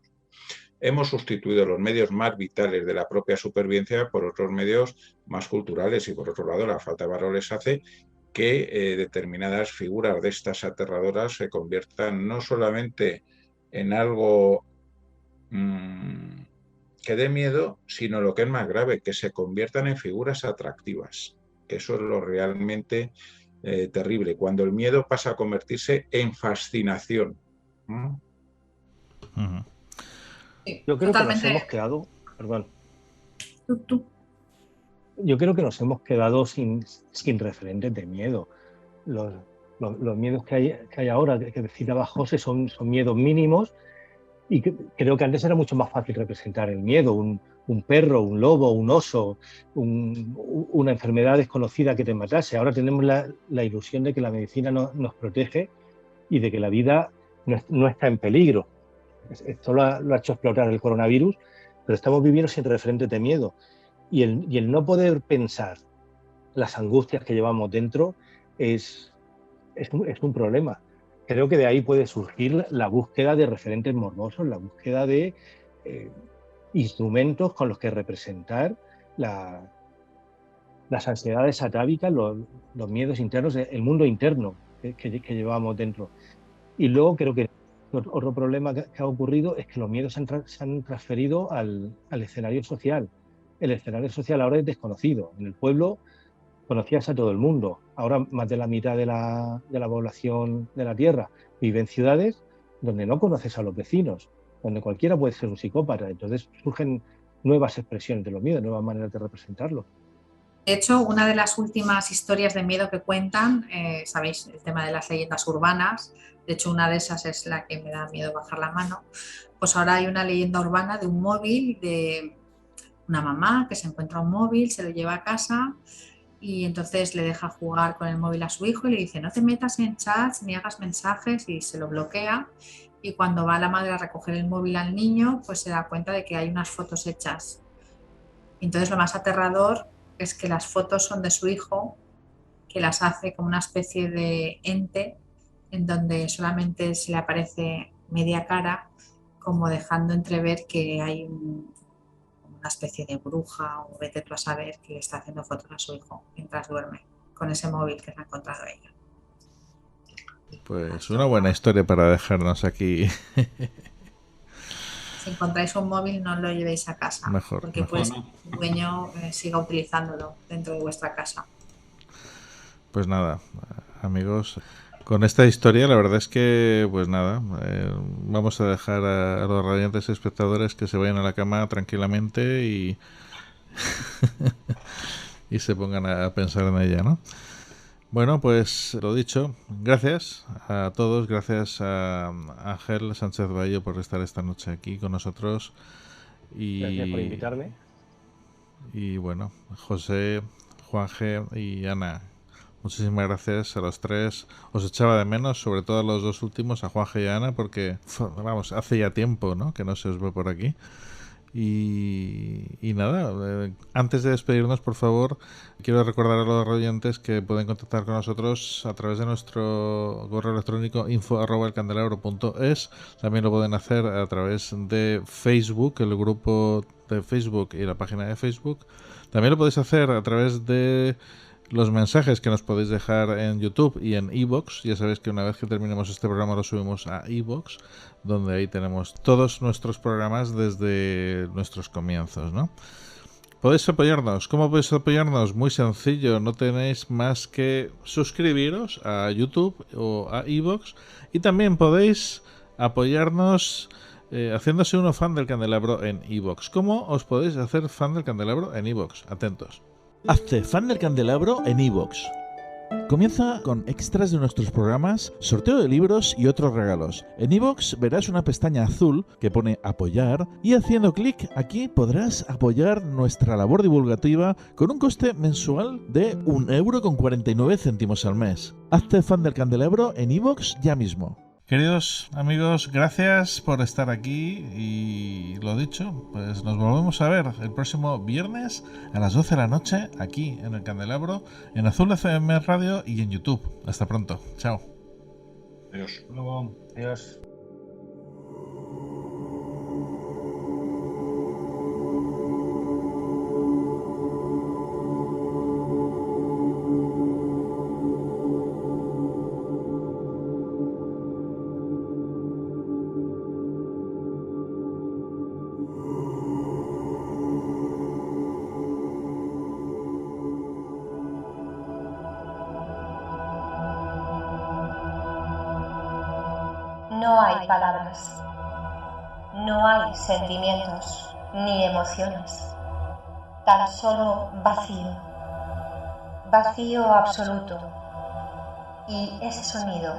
Hemos sustituido los medios más vitales de la propia supervivencia por otros medios más culturales, y por otro lado la falta de valores hace que determinadas figuras de estas aterradoras se conviertan no solamente en algo que dé miedo, sino lo que es más grave, que se conviertan en figuras atractivas, que eso es lo realmente terrible, cuando el miedo pasa a convertirse en fascinación. Yo creo que nos hemos quedado, perdón. Yo creo que nos hemos quedado sin referentes de miedo. Los miedos que hay ahora, que decía José, son miedos mínimos, y creo que antes era mucho más fácil representar el miedo. Un perro, un lobo, un oso, una enfermedad desconocida que te matase. Ahora tenemos la ilusión de que la medicina nos protege y de que la vida no está en peligro. Esto lo ha hecho explotar el coronavirus, pero estamos viviendo sin referentes de miedo. Y el no poder pensar las angustias que llevamos dentro es un problema. Creo que de ahí puede surgir la búsqueda de referentes morbosos, la búsqueda de instrumentos con los que representar las ansiedades atávicas, los miedos internos, el mundo interno que llevamos dentro. Y luego creo que otro problema que ha ocurrido es que los miedos se han transferido al escenario social. El escenario social ahora es desconocido. En el pueblo conocías a todo el mundo. Ahora más de la mitad de la población de la Tierra vive en ciudades donde no conoces a los vecinos, donde cualquiera puede ser un psicópata. Entonces surgen nuevas expresiones de los miedos, nuevas maneras de representarlo. De hecho, una de las últimas historias de miedo que cuentan, sabéis, el tema de las leyendas urbanas. De hecho, una de esas es la que me da miedo bajar la mano. Pues ahora hay una leyenda urbana de un móvil, de una mamá que se encuentra un móvil, se lo lleva a casa y entonces le deja jugar con el móvil a su hijo y le dice no te metas en chats ni hagas mensajes, y se lo bloquea. Y cuando va la madre a recoger el móvil al niño, pues se da cuenta de que hay unas fotos hechas. Entonces lo más aterrador es que las fotos son de su hijo, que las hace como una especie de ente en donde solamente se le aparece media cara, como dejando entrever que hay una especie de bruja, o vete tú a saber, que le está haciendo fotos a su hijo mientras duerme con ese móvil que se ha encontrado ella. Pues una buena historia para dejarnos aquí. Si encontráis un móvil, no lo llevéis a casa, mejor, porque pues el dueño siga utilizándolo dentro de vuestra casa. Pues nada, amigos, con esta historia la verdad es que pues nada, vamos a dejar a los radiantes espectadores que se vayan a la cama tranquilamente y y se pongan a pensar en ella, ¿no? Bueno, pues lo dicho, gracias a todos, gracias a Ángel Sánchez Bayo por estar esta noche aquí con nosotros. Gracias por invitarme. Y bueno, José, Juanje y Ana, muchísimas gracias a los tres. Os echaba de menos, sobre todo a los dos últimos, a Juanje y a Ana, porque, vamos, hace ya tiempo, ¿no?, que no se os ve por aquí. Y nada, antes de despedirnos, por favor, quiero recordar a los oyentes que pueden contactar con nosotros a través de nuestro correo electrónico info@elcandelabro.es. También lo pueden hacer a través de Facebook, el grupo de Facebook y la página de Facebook. También lo podéis hacer a través de los mensajes que nos podéis dejar en YouTube y en iVoox. Ya sabéis que una vez que terminemos este programa lo subimos a iVoox, donde ahí tenemos todos nuestros programas desde nuestros comienzos, ¿no? Podéis apoyarnos. ¿Cómo podéis apoyarnos? Muy sencillo, no tenéis más que suscribiros a YouTube o a iVoox, y también podéis apoyarnos haciéndose uno fan del Candelabro en iVoox. ¿Cómo os podéis hacer fan del Candelabro en iVoox? Atentos. Hazte fan del Candelabro en iVoox. Comienza con extras de nuestros programas, sorteo de libros y otros regalos. En iVoox verás una pestaña azul que pone apoyar, y haciendo clic aquí podrás apoyar nuestra labor divulgativa con un coste mensual de 1,49 € al mes. Hazte fan del Candelabro en iVoox ya mismo. Queridos amigos, gracias por estar aquí y lo dicho, pues nos volvemos a ver el próximo viernes a las 12 de la noche aquí en el Candelabro, en Azul FM Radio y en YouTube. Hasta pronto. Chao. Adiós. Luego, adiós. No hay palabras, no hay sentimientos ni emociones, tan solo vacío, vacío absoluto. Y ese sonido,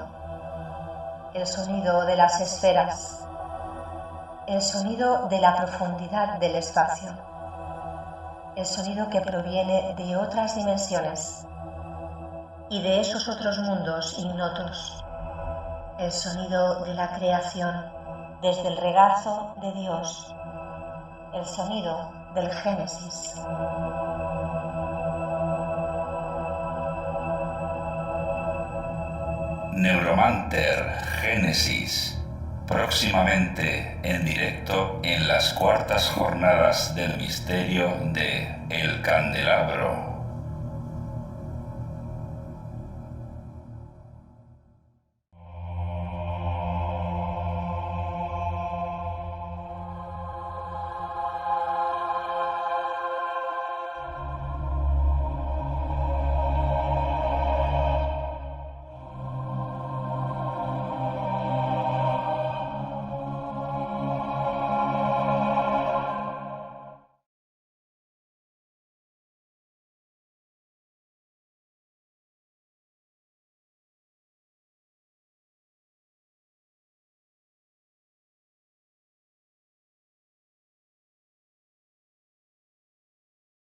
el sonido de las esferas, el sonido de la profundidad del espacio, el sonido que proviene de otras dimensiones y de esos otros mundos ignotos. El sonido de la creación desde el regazo de Dios, el sonido del Génesis. Neuromanter Génesis, próximamente en directo en las cuartas jornadas del misterio de El Candelabro.